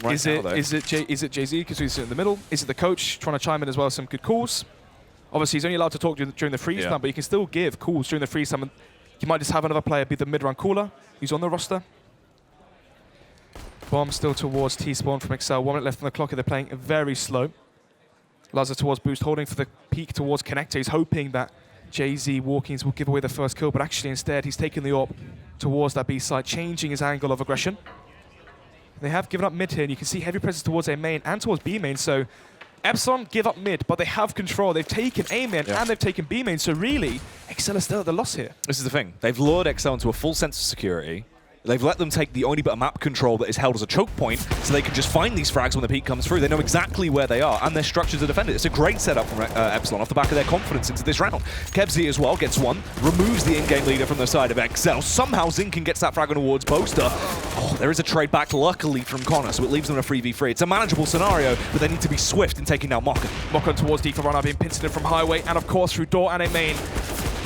Is it Jay-Z because he's in the middle? Is it the coach trying to chime in as well? Some good calls. Obviously, he's only allowed to talk during the freeze time, but you can still give calls during the freeze time. You might just have another player be the mid-round caller who's on the roster. Bomb still towards T-spawn from Excel. 1 minute left on the clock. They're playing very slow. Lazar towards Boost, holding for the peak towards Connector. He's hoping that Jay-Z Walkings will give away the first kill, but actually instead he's taking the AWP towards that B side, changing his angle of aggression. They have given up mid here, and you can see heavy presence towards A main and towards B main, so Epsilon give up mid, but they have control. They've taken A main and they've taken B main, so really, Excel is still at the loss here. This is the thing. They've lured Excel into a full sense of security. They've let them take the only bit of map control that is held as a choke point, so they can just find these frags when the peak comes through. They know exactly where they are, and their structures are defended. It's a great setup from Epsilon off the back of their confidence into this round. Kevzi as well gets one, removes the in-game leader from the side of Excel. Somehow Zinkin gets that frag on towards Boaster. Oh, there is a trade back, luckily, from Connor, so it leaves them in a 3v3. It's a manageable scenario, but they need to be swift in taking down Mokken. Mokken towards D for Runner, being pincered in from Highway, and of course through door and A main.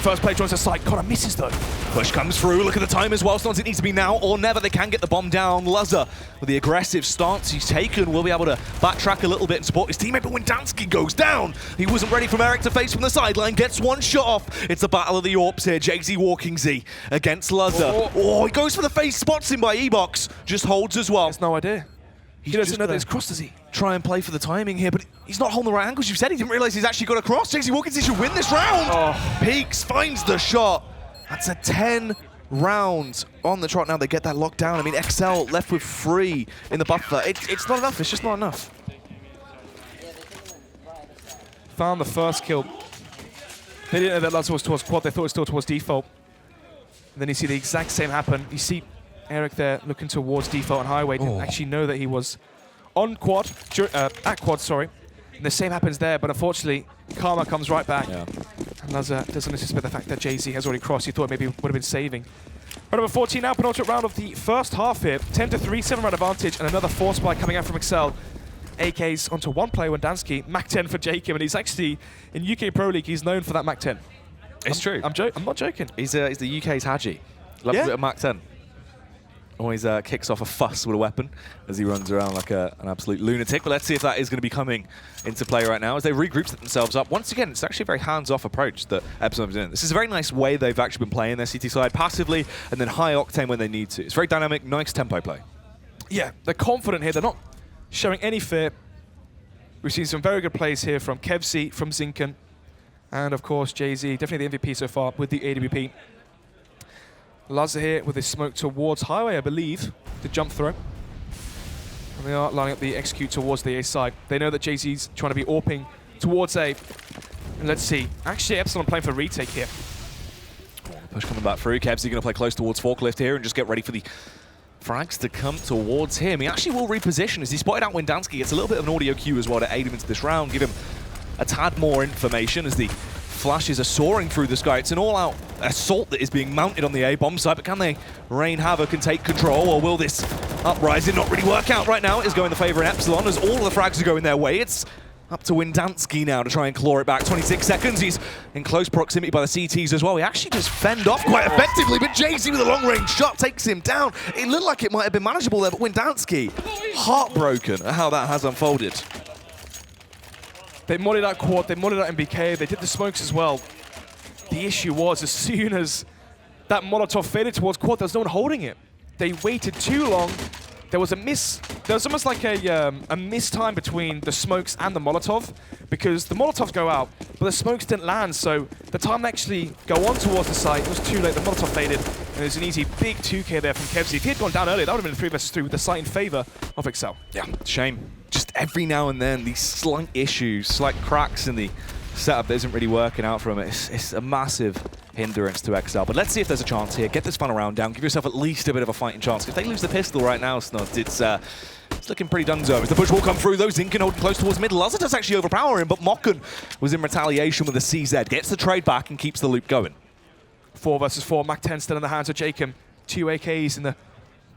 First player joins the site. Connor misses though. Push comes through. Look at the time as well. It needs to be now or never. They can get the bomb down. Lazar, with the aggressive stance he's taken, will be able to backtrack a little bit and support his teammate. But when Dansky goes down, he wasn't ready from Eric to face from the sideline. Gets one shot off. It's the battle of the AWPs here. Jay-Z Walking Z against Lazar. Oh, he goes for the face. Spots him by E-Box. Just holds as well. He has no idea. He doesn't know that it's crossed, does he? Try and play for the timing here, but he's not holding the right angles. You said he didn't realize he's actually got a cross. Jay-Z Walking Z should win this round. Oh. Peaks finds the shot. That's a 10 rounds on the trot now. They get that locked down. I mean, XL left with 3 in the buffer. It's not enough. It's just not enough. Found the first kill. They didn't know that Lazar was towards quad. They thought it was still towards default. And then you see the exact same happen. You see Eric there looking towards default and Highway. Didn't actually know that he was on quad, at quad, sorry. And the same happens there, but unfortunately, Karma comes right back. Yeah. And Lazar doesn't anticipate the fact that Jay-Z has already crossed. He thought maybe would have been saving. Round number 14 now, penultimate round of the first half here. 10-3, 7-round advantage, and another force spy coming out from Excel. AK's onto one player, Wendansky, Mac 10 for Jacob, and he's actually, in UK Pro League, he's known for that Mac 10. It's true. I'm not joking. He's the UK's Haji. Loves a bit of Mac 10. Always kicks off a fuss with a weapon as he runs around like an absolute lunatic. But let's see if that is going to be coming into play right now as they regroup themselves up. Once again, it's actually a very hands-off approach that Epsilon's in. This is a very nice way they've actually been playing their CT side passively and then high octane when they need to. It's very dynamic, nice tempo play. Yeah, they're confident here. They're not showing any fear. We've seen some very good plays here from Kevzi, from Zinken, and of course Jay-Z, definitely the MVP so far with the AWP. Lazar here with his smoke towards Highway, I believe, the jump throw. And they are lining up the execute towards the A side. They know that Jay-Z's trying to be AWPing towards A. And let's see. Actually, Epsilon playing for retake here. Push coming back through. Kevsy going to play close towards Forklift here and just get ready for the frags to come towards him. He actually will reposition as he spotted out Windansky. Gets a little bit of an audio cue as well to aid him into this round, give him a tad more information as the flashes are soaring through the sky. It's an all-out assault that is being mounted on the A-bomb site, but can they rain havoc and take control, or will this uprising not really work out right now? It is going to favour Epsilon as all of the frags are going their way. It's up to Windansky now to try and claw it back. 26 seconds. He's in close proximity by the CTs as well. He actually just fend off quite effectively, but Jay-Z with a long-range shot takes him down. It looked like it might have been manageable there, but Windansky, heartbroken at how that has unfolded. They modded out quad, they modded out MBK, they did the smokes as well. The issue was, as soon as that Molotov faded towards quad, there was no one holding it. They waited too long. There was a miss. There was almost like a mistime between the smokes and the Molotov, because the Molotovs go out, but the smokes didn't land, so the time to actually go on towards the site, it was too late. The Molotov faded, and there's an easy big 2K there from Kevsy. If he had gone down earlier, that would have been a 3 versus 3 with the site in favor of Excel. Yeah, shame. Just every now and then, these slight issues, slight cracks in the setup that isn't really working out for him. It's a massive hindrance to Excel. But let's see if there's a chance here. Get this final round down. Give yourself at least a bit of a fighting chance. If they lose the pistol right now, Snods, it's looking pretty dunzo. As the push will come through, though, Zinkin holding close towards middle. Lazar does actually overpower him, but Mokken was in retaliation with the CZ. Gets the trade back and keeps the loop going. 4 versus 4. Mac 10 still in the hands of Jacob. 2 AKs in the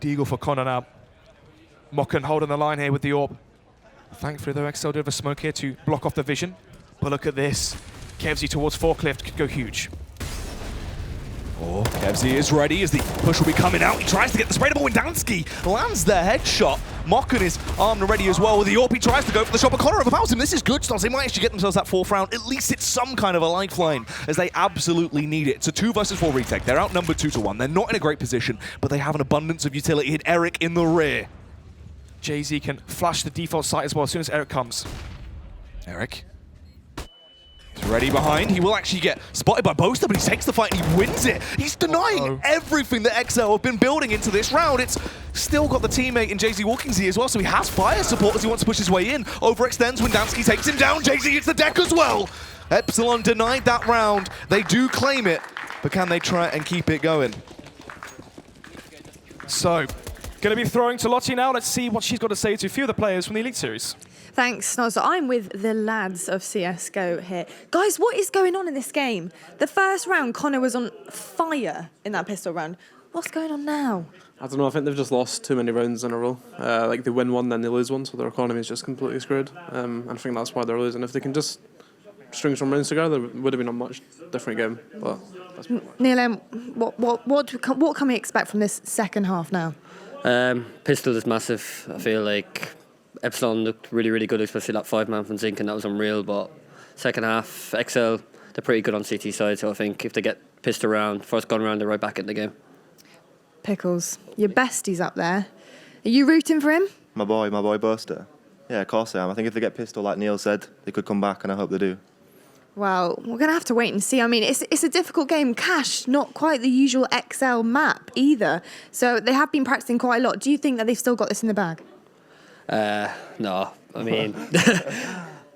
deagle for Connor now. Mokken holding the line here with the AWP. Thankfully, though, Excel did have a smoke here to block off the vision. But look at this. Kevsy towards Forklift could go huge. Oh, Kevsy is ready as the push will be coming out. He tries to get the spray, but Windansky lands the headshot. Mokken is armed and ready as well with the AWP. He tries to go for the shot, but Connor overpowers him. This is good, Snods. They might actually get themselves that 4th round. At least it's some kind of a lifeline, as they absolutely need it. It's a 2 versus 4 retake. They're outnumbered 2-1. They're not in a great position, but they have an abundance of utility. Hit Eric in the rear. Jay-Z can flash the default site as well as soon as Eric comes. Eric is ready behind. He will actually get spotted by Boaster, but he takes the fight and he wins it. He's denying everything that XL have been building into this round. It's still got the teammate in Jay-Z Walkingsy as well, so he has fire support as he wants to push his way in. Overextends, Windansky takes him down. Jay-Z hits the deck as well. Epsilon denied that round. They do claim it, but can they try and keep it going? So, going to be throwing to Lottie now. Let's see what she's got to say to a few of the players from the Elite Series. Thanks, Snoz. I'm with the lads of CSGO here. Guys, what is going on in this game? The first round, Connor was on fire in that pistol round. What's going on now? I don't know, I think they've just lost too many rounds in a row. Like they win one, then they lose one, so their economy is just completely screwed. And I think that's why they're losing. If they can just string some rounds together, it would have been a much different game. But that's Neil, what can we expect from this second half now? Pistol is massive. I feel like Epsilon looked really, really good, especially that 5-man from Zinc, and that was unreal. But second half, XL, they're pretty good on CT side, so I think if they get pissed around, first gun round, they're right back in the game. Pickles, your bestie's up there. Are you rooting for him? My boy Buster. Yeah, of course I am. I think if they get pistol, like Neil said, they could come back, and I hope they do. Well, we're going to have to wait and see. I mean, it's a difficult game. Cash, not quite the usual XL map either. So they have been practicing quite a lot. Do you think that they've still got this in the bag? No. I mean,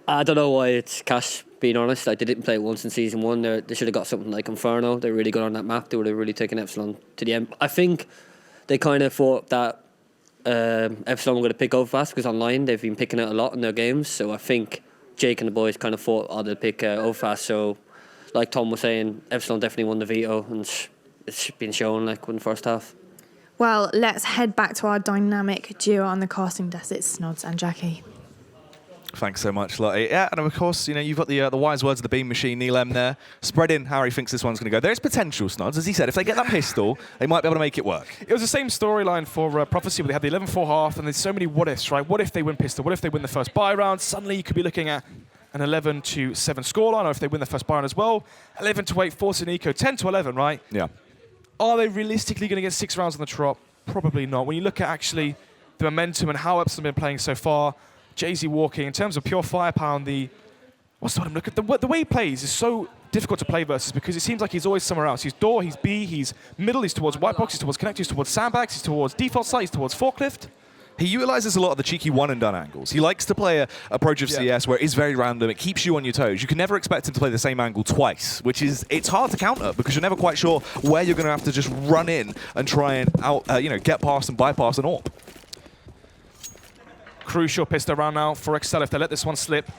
I don't know why it's Cash, being honest. Like, they didn't play it once in Season 1. They should have got something like Inferno. They're really good on that map. They would have really taken Epsilon to the end. I think they kind of thought that Epsilon were going to pick Overfast, because online they've been picking it a lot in their games. So I think Jake and the boys kind of thought, oh, they'll pick Overfast. So, like Tom was saying, Epsilon definitely won the veto, and it's been shown like in the first half. Well, let's head back to our dynamic duo on the casting desk. It's Snods and Jackie. Thanks so much, Lottie. Yeah, and of course, you know, you've got the wise words of the beam machine, Neil M there, spreading how he thinks this one's going to go. There is potential, Snods. As he said, if they get that pistol, they might be able to make it work. It was the same storyline for Prophecy, where they had the 11-4 half, and there's so many what-ifs, right? What if they win pistol? What if they win the first buy round? Suddenly you could be looking at an 11-7 scoreline, or if they win the first buy round as well, 11-8, forcing Eco, 10-11, right? Yeah. Are they realistically going to get 6 rounds on the trot? Probably not. When you look at actually the momentum and how Epsilon have been playing so far, Jay-Z walking, in terms of pure firepower and the way he plays is so difficult to play versus, because it seems like he's always somewhere else. He's door, he's B, he's middle, he's towards white box, he's towards connector, he's towards sandbags, he's towards default site, he's towards forklift. He utilizes a lot of the cheeky one and done angles. He likes to play a approach of CS where it is very random. It keeps you on your toes. You can never expect him to play the same angle twice, which is, it's hard to counter because you're never quite sure where you're going to have to just run in and try and get past and bypass an AWP. Crucial pistol round now for Excel if they let this one slip.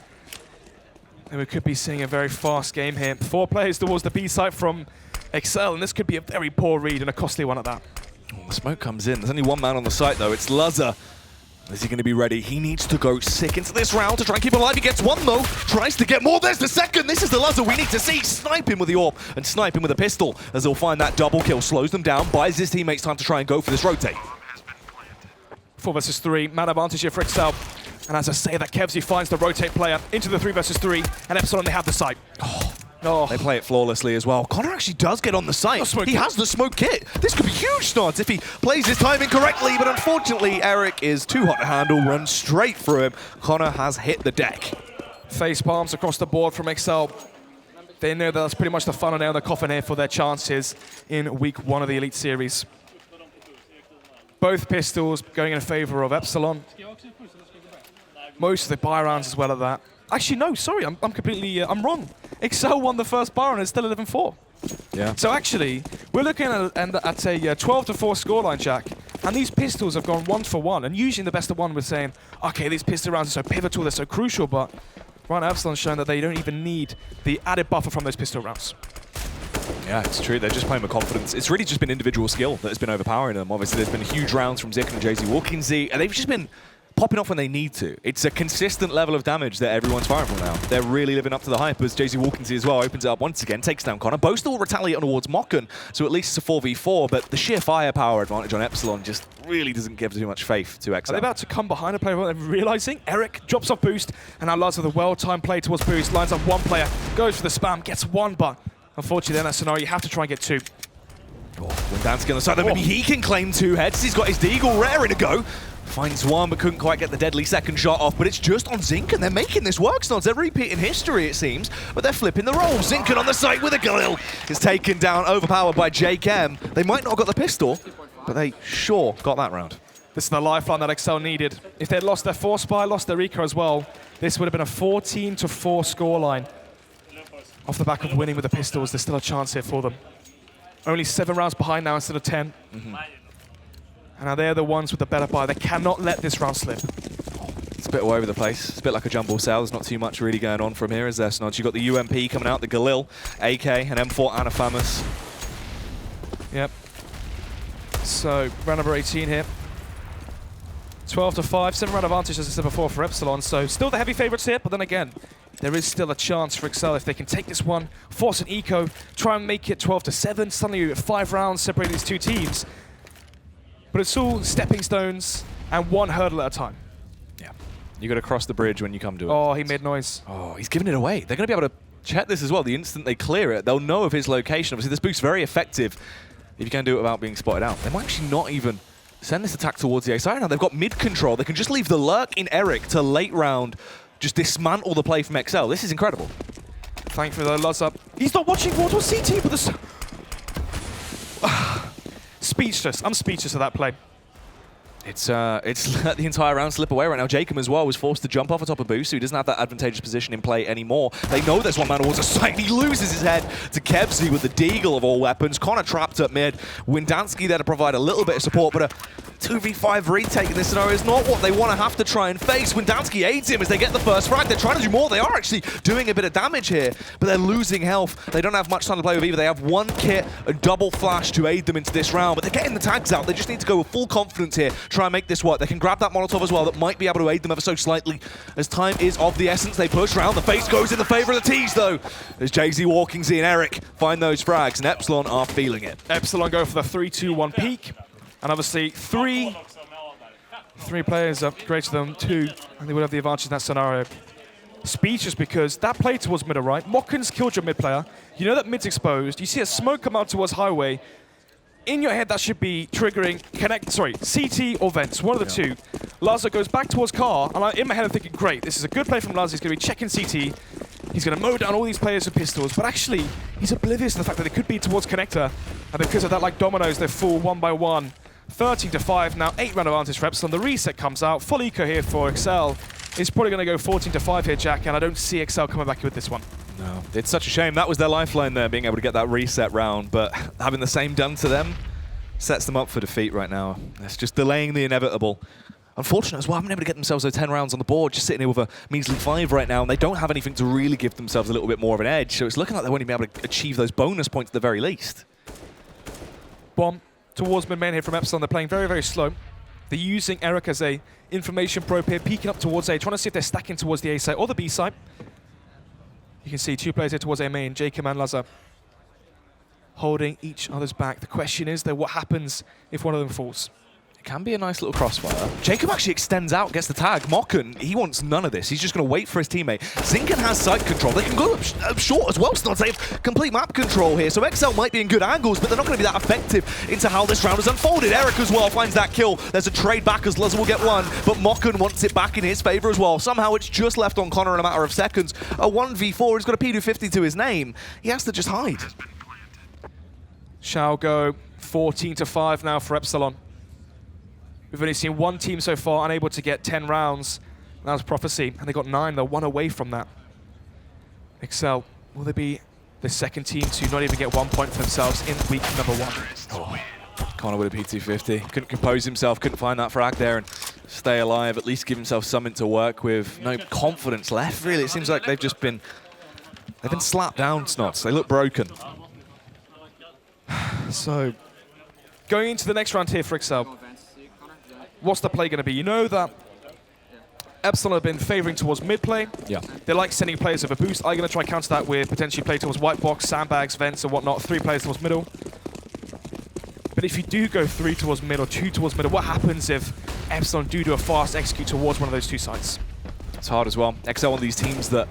And we could be seeing a very fast game here. 4 players towards the B site from Excel, and this could be a very poor read and a costly one at that. Oh, the smoke comes in. There's only one man on the site, though. It's Luzza. Is he going to be ready? He needs to go sick into this round to try and keep alive. He gets one, though. Tries to get more. There's the second. This is the Luzza we need to see. Snipe him with the AWP and snipe him with a pistol as he'll find that double kill. Slows them down, buys his teammates time to try and go for this rotate. 4 versus 3. Man advantage here for Excel. And as I say, that Kevzy finds the rotate player into the 3 versus 3. And Epsilon, they have the site. Oh. They play it flawlessly as well. Connor actually does get on the site. He has the smoke kit. This could be huge, Snods, if he plays his timing correctly, but unfortunately, Eric is too hot to handle, runs straight through him. Connor has hit the deck. Face palms across the board from Excel. They know that's pretty much the final nail in the coffin here for their chances in week 1 of the Elite Series. Both pistols going in favor of Epsilon. Most of the buy rounds as well at that. Actually, no, sorry, I'm completely, I'm wrong. Excel won the first bar and it's still 11-4. Yeah. So actually, we're looking at a 12-4 scoreline, Jack. And these pistols have gone 1-for-1. And usually in the best of 1, we're saying, okay, these pistol rounds are so pivotal, they're so crucial, but right now Epsilon's shown that they don't even need the added buffer from those pistol rounds. Yeah, it's true. They're just playing with confidence. It's really just been individual skill that has been overpowering them. Obviously, there's been huge rounds from Zik and Jay-Z and they've just been popping off when they need to. It's a consistent level of damage that everyone's firing from now. They're really living up to the hype as Jay-Z as well opens it up once again, takes down Connor. Both will retaliate towards Mokken, so at least it's a 4v4, but the sheer firepower advantage on Epsilon just really doesn't give too much faith to XL. Are they about to come behind a player without realizing? Eric drops off boost, and now Lars with a well-timed play towards boost, lines up one player, goes for the spam, gets one, but unfortunately in that scenario you have to try and get 2. Windansky on the side, maybe he can claim 2 heads. He's got his Deagle raring to go. Finds one, but couldn't quite get the deadly second shot off. But it's just on Zinken. They're making this work, Snods. They're repeating history, it seems. But they're flipping the role. Zinken on the site with a Galil. Is taken down, overpowered by JKM. They might not have got the pistol, but they sure got that round. This is the lifeline that Excel needed. If they'd lost their 4 spy, lost their eco as well, this would have been a 14-4 scoreline. Off the back of winning with the pistols, there's still a chance here for them. Only 7 rounds behind now instead of 10. And now they're the ones with the better buy. They cannot let this round slip. It's a bit all over the place. It's a bit like a jumble sale. There's not too much really going on from here, is there, Snods? You've got the UMP coming out, the Galil, AK, and M4 Anafamus. Yep. So, round number 18 here. 12-5, 7 round advantage, as I said before, for Epsilon. So, still the heavy favourites here, but then again, there is still a chance for Excel if they can take this one, force an eco, try and make it 12-7. Suddenly you're at 5 rounds separating these 2 teams. But it's all stepping stones and 1 hurdle at a time. Yeah. You got to cross the bridge when you come to it. Oh, he made noise. Oh, he's giving it away. They're going to be able to check this as well. The instant they clear it, they'll know of his location. Obviously, this boost's very effective if you can do it without being spotted out. They might actually not even send this attack towards the A side. Now they've got mid control. They can just leave the lurk in Eric to late round, just dismantle the play from XL. This is incredible. Thankfully, the Luz up. He's not watching Portal CT, but this... Speechless. I'm speechless at that play. It's let the entire round slip away right now. Jacob as well was forced to jump off atop of Boost, so he doesn't have that advantageous position in play anymore. They know there's one man towards a site. He loses his head to Kevzy with the Deagle of all weapons. Connor trapped up mid. Windansky there to provide a little bit of support, but a 2v5 retake in this scenario is not what they want to have to try and face. Windansky aids him as they get the first frag. They're trying to do more. They are actually doing a bit of damage here, but they're losing health. They don't have much time to play with either. They have 1 kit, a double flash to aid them into this round, but they're getting the tags out. They just need to go with full confidence here, try and make this work. They can grab that Molotov as well. That might be able to aid them ever so slightly. As time is of the essence, they push round. The face goes in the favor of the T's though. As Jay-Z, Walking Z and Eric find those frags, and Epsilon are feeling it. Epsilon go for the 3-2-1 peak, and obviously three players up greater than 2, and they would have the advantage in that scenario. Speechless because that play towards middle right, Mokken's killed your mid player. You know that mid's exposed. You see a smoke come out towards highway. In your head, that should be triggering CT or vents, one of the 2. Lazo goes back towards car, and in my head I'm thinking, great, this is a good play from Lazo. He's going to be checking CT. He's going to mow down all these players with pistols, but actually, he's oblivious to the fact that they could be towards connector, and because of that, like dominoes, they fall 1 by 1. 13-5 now, 8-round advantage for Epsilon. The reset comes out. Full eco here for Excel. It's probably going to go 14-5 here, Jack, and I don't see Excel coming back with this one. No, it's such a shame. That was their lifeline there, being able to get that reset round, but having the same done to them sets them up for defeat right now. It's just delaying the inevitable. Unfortunate as well, haven't been able to get themselves those 10 rounds on the board, just sitting here with a measly 5 right now, and they don't have anything to really give themselves a little bit more of an edge, so it's looking like they won't even be able to achieve those bonus points at the very least. Bomb towards mid-main here from Epsilon. They're playing very, very slow. They're using Eric as a information probe here, peeking up towards A, trying to see if they're stacking towards the A side or the B side. You can see 2 players here towards A main, Jacob and Lazar, holding each other's back. The question is, though, what happens if one of them falls? It can be a nice little crossfire. Jacob actually extends out, gets the tag. Mokken, he wants none of this. He's just going to wait for his teammate. Zinken has site control. They can go up short as well, Snods. They have complete map control here, so XL might be in good angles, but they're not going to be that effective into how this round has unfolded. Eric as well finds that kill. There's a trade back as Luzzer will get one, but Mokken wants it back in his favor as well. Somehow it's just left on Connor in a matter of seconds. A 1v4, he's got a P250 to his name. He has to just hide. Csgo, 14-5 now for Epsilon. We've only seen one team so far unable to get 10 rounds. That was Prophecy, and they got 9. They're 1 away from that. Excel, will they be the second team to not even get 1 point for themselves in week number 1? Oh. Connor with a P250. Couldn't compose himself, couldn't find that frag there and stay alive, at least give himself something to work with. No confidence left, really. It seems like they've been slapped down, Snots. They look broken. So, going into the next round here for Excel, what's the play going to be? You know that Epsilon have been favouring towards mid-play. Yeah. They like sending players with a boost. Are you going to try and counter that with potentially play towards white box, sandbags, vents, and whatnot? 3 players towards middle. But if you do go 3 towards mid or 2 towards middle, what happens if Epsilon do a fast execute towards one of those 2 sites? It's hard as well. XL one of these teams that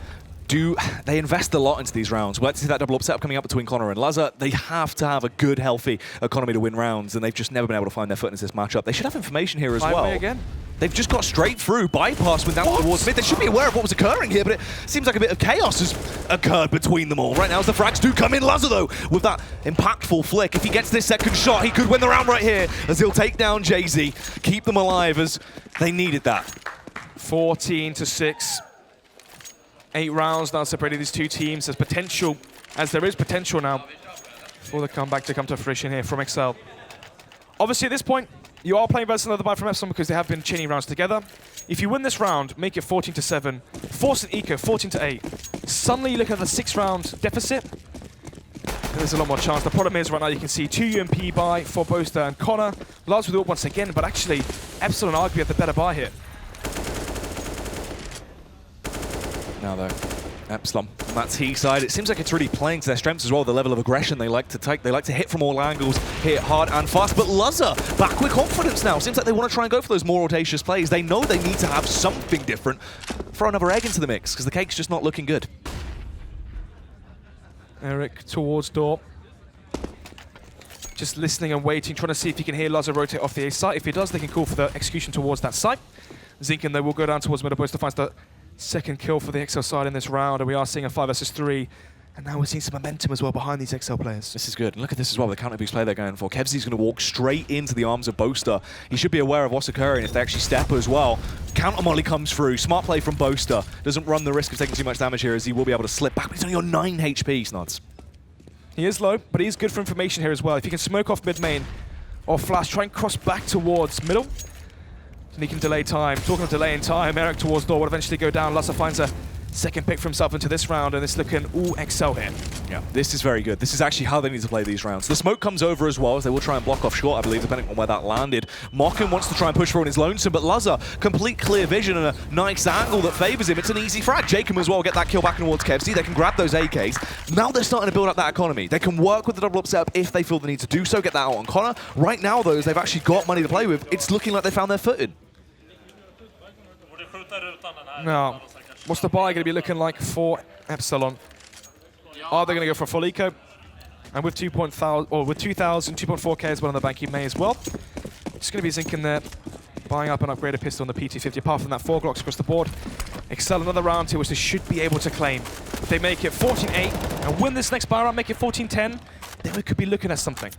they invest a lot into these rounds. We'd like to see that double upset coming up between Connor and Lazar. They have to have a good, healthy economy to win rounds, and they've just never been able to find their foot in this matchup. They should have information here as well. Again? They've just got straight through, bypass went down towards mid. They should be aware of what was occurring here, but it seems like a bit of chaos has occurred between them all. Right now as the frags do come in, Lazar though, with that impactful flick. If he gets this second shot, he could win the round right here, as he'll take down Jay-Z, keep them alive as they needed that. 14-6. 8 rounds now separating these 2 teams. There's potential, as there is potential now, for the comeback to come to fruition here from Excel. Obviously at this point, you are playing versus another buy from Epsilon because they have been chaining rounds together. If you win this round, make it 14-7, force an eco, 14-8. Suddenly you look at the 6-round deficit, there's a lot more chance. The problem is right now you can see 2 UMP buy for Boaster and Connor. Lars with the ult once again, but actually Epsilon arguably have the better buy here. Now though, Epsilon on that T side, it seems like it's really playing to their strengths as well, the level of aggression they like to take. They like to hit from all angles, hit hard and fast, but Lazar back with confidence now. Seems like they want to try and go for those more audacious plays. They know they need to have something different. Throw another egg into the mix, because the cake's just not looking good. Eric towards door. Just listening and waiting, trying to see if he can hear Lazar rotate off the A site. If he does, they can call for the execution towards that site. Zinken, though, will go down towards middle post to find the second kill for the XL side in this round, and we are seeing a 5 versus 3. And now we're seeing some momentum as well behind these XL players. This is good. And look at this as well, the counter boost play they're going for. Kevzy's going to walk straight into the arms of Boaster. He should be aware of what's occurring if they actually step as well. Counter molly comes through. Smart play from Boaster. Doesn't run the risk of taking too much damage here, as he will be able to slip back. But he's only on 9 HP, Snods. He is low, but he's good for information here as well. If he can smoke off mid-main or flash, try and cross back towards middle. And he can delay time. Talking of delaying time, Eric towards door will eventually go down. Lazar finds a second pick for himself into this round, and it's looking all XL here. Yeah, this is very good. This is actually how they need to play these rounds. The smoke comes over as well, as they will try and block off short, I believe, depending on where that landed. Mokken wants to try and push for on his lonesome, but Lazar, complete clear vision and a nice angle that favors him. It's an easy frag. Jacob as well get that kill back towards Kevzy. They can grab those AKs. Now they're starting to build up that economy. They can work with the double up setup if they feel the need to do so, get that out on Connor. Right now, though, as they've actually got money to play with, it's looking like they found their footing. Now, what's the buy going to be looking like for Epsilon? Are they going to go for a full eco? And with 2,000, 2.4k as well on the bank, he may as well. It's going to be Zinken there, buying up an upgraded pistol on the PT-50. Apart from that, 4 Glocks across the board. Excel another round here, which they should be able to claim. If they make it 14-8 and win this next buy round, make it 14-10, then we could be looking at something.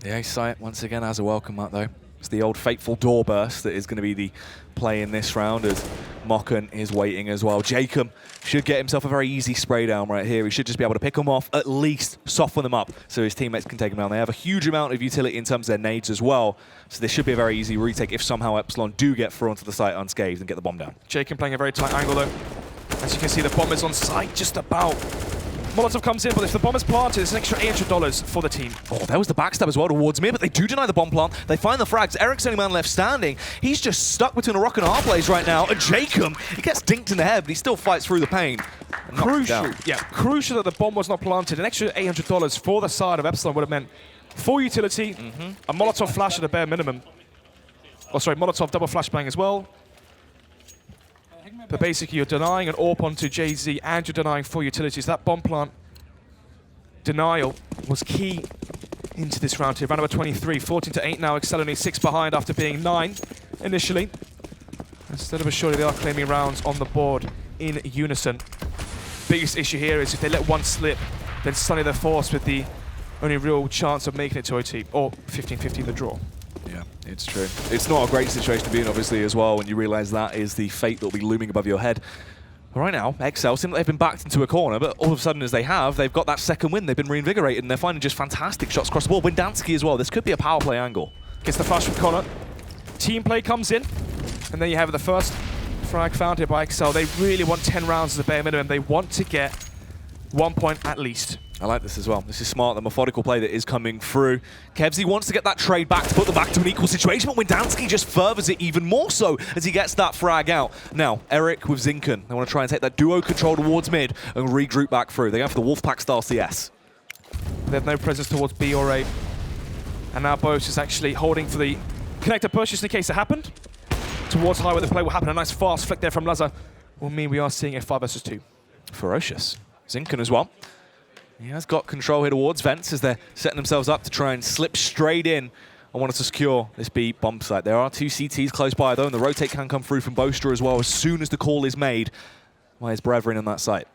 The A site once again has a welcome mat though. It's the old fateful door burst that is going to be the play in this round as Mokken is waiting as well. Jacob should get himself a very easy spray down right here. He should just be able to pick them off, at least soften them up so his teammates can take them down. They have a huge amount of utility in terms of their nades as well, so this should be a very easy retake if somehow Epsilon do get through onto the site unscathed and get the bomb down. Jacob playing a very tight angle though. As you can see, the bomb is on site just about. Molotov comes in, but if the bomb is planted, it's an extra $800 for the team. Oh, there was the backstab as well towards me, but they do deny the bomb plant. They find the frags. Eric's the only man left standing. He's just stuck between a rock and a hard blaze right now. And Jacob, he gets dinked in the head, but he still fights through the pain. Crucial, yeah, crucial that the bomb was not planted. An extra $800 for the side of Epsilon would have meant full utility, a Molotov flash at a bare minimum. Oh, sorry, Molotov double flashbang as well. But basically, you're denying an AWP onto JZ and you're denying full utilities. That bomb plant denial was key into this round here. Round number 23, 14-8 now. Excel only 6 behind after being 9 initially. Instead of surely they are claiming rounds on the board in unison. Biggest issue here is if they let one slip, then suddenly they're forced with the only real chance of making it to OT, or 15-15 the draw. Yeah, it's true. It's not a great situation to be in, obviously, as well, when you realize that is the fate that will be looming above your head. But right now, Excel seem like they've been backed into a corner, but all of a sudden, as they have, they've got that second win. They've been reinvigorated, and they're finding just fantastic shots across the board. Windansky as well. This could be a power play angle. Gets the flash from Connor. Team play comes in, and then you have the first frag found here by Excel. They really want 10 rounds as a bare minimum. They want to get 1 point at least. I like this as well. This is smart, the methodical play that is coming through. Kevsy wants to get that trade back to put them back to an equal situation, but Windansky just furthers it even more so as he gets that frag out. Now, Eric with Zinken. They want to try and take that duo control towards mid and regroup back through. They go for the Wolfpack style CS. They have no presence towards B or A. And now Bose is actually holding for the connector push just in case it happened. Towards high where the play will happen. A nice fast flick there from Lazar will mean we are seeing a 5 versus 2. Ferocious. Zinken as well. He has got control here towards Vents as they're setting themselves up to try and slip straight in. I wanted to secure this B bomb site. There are 2 CTs close by though, and the rotate can come through from Boaster as well as soon as the call is made by his brethren on that site.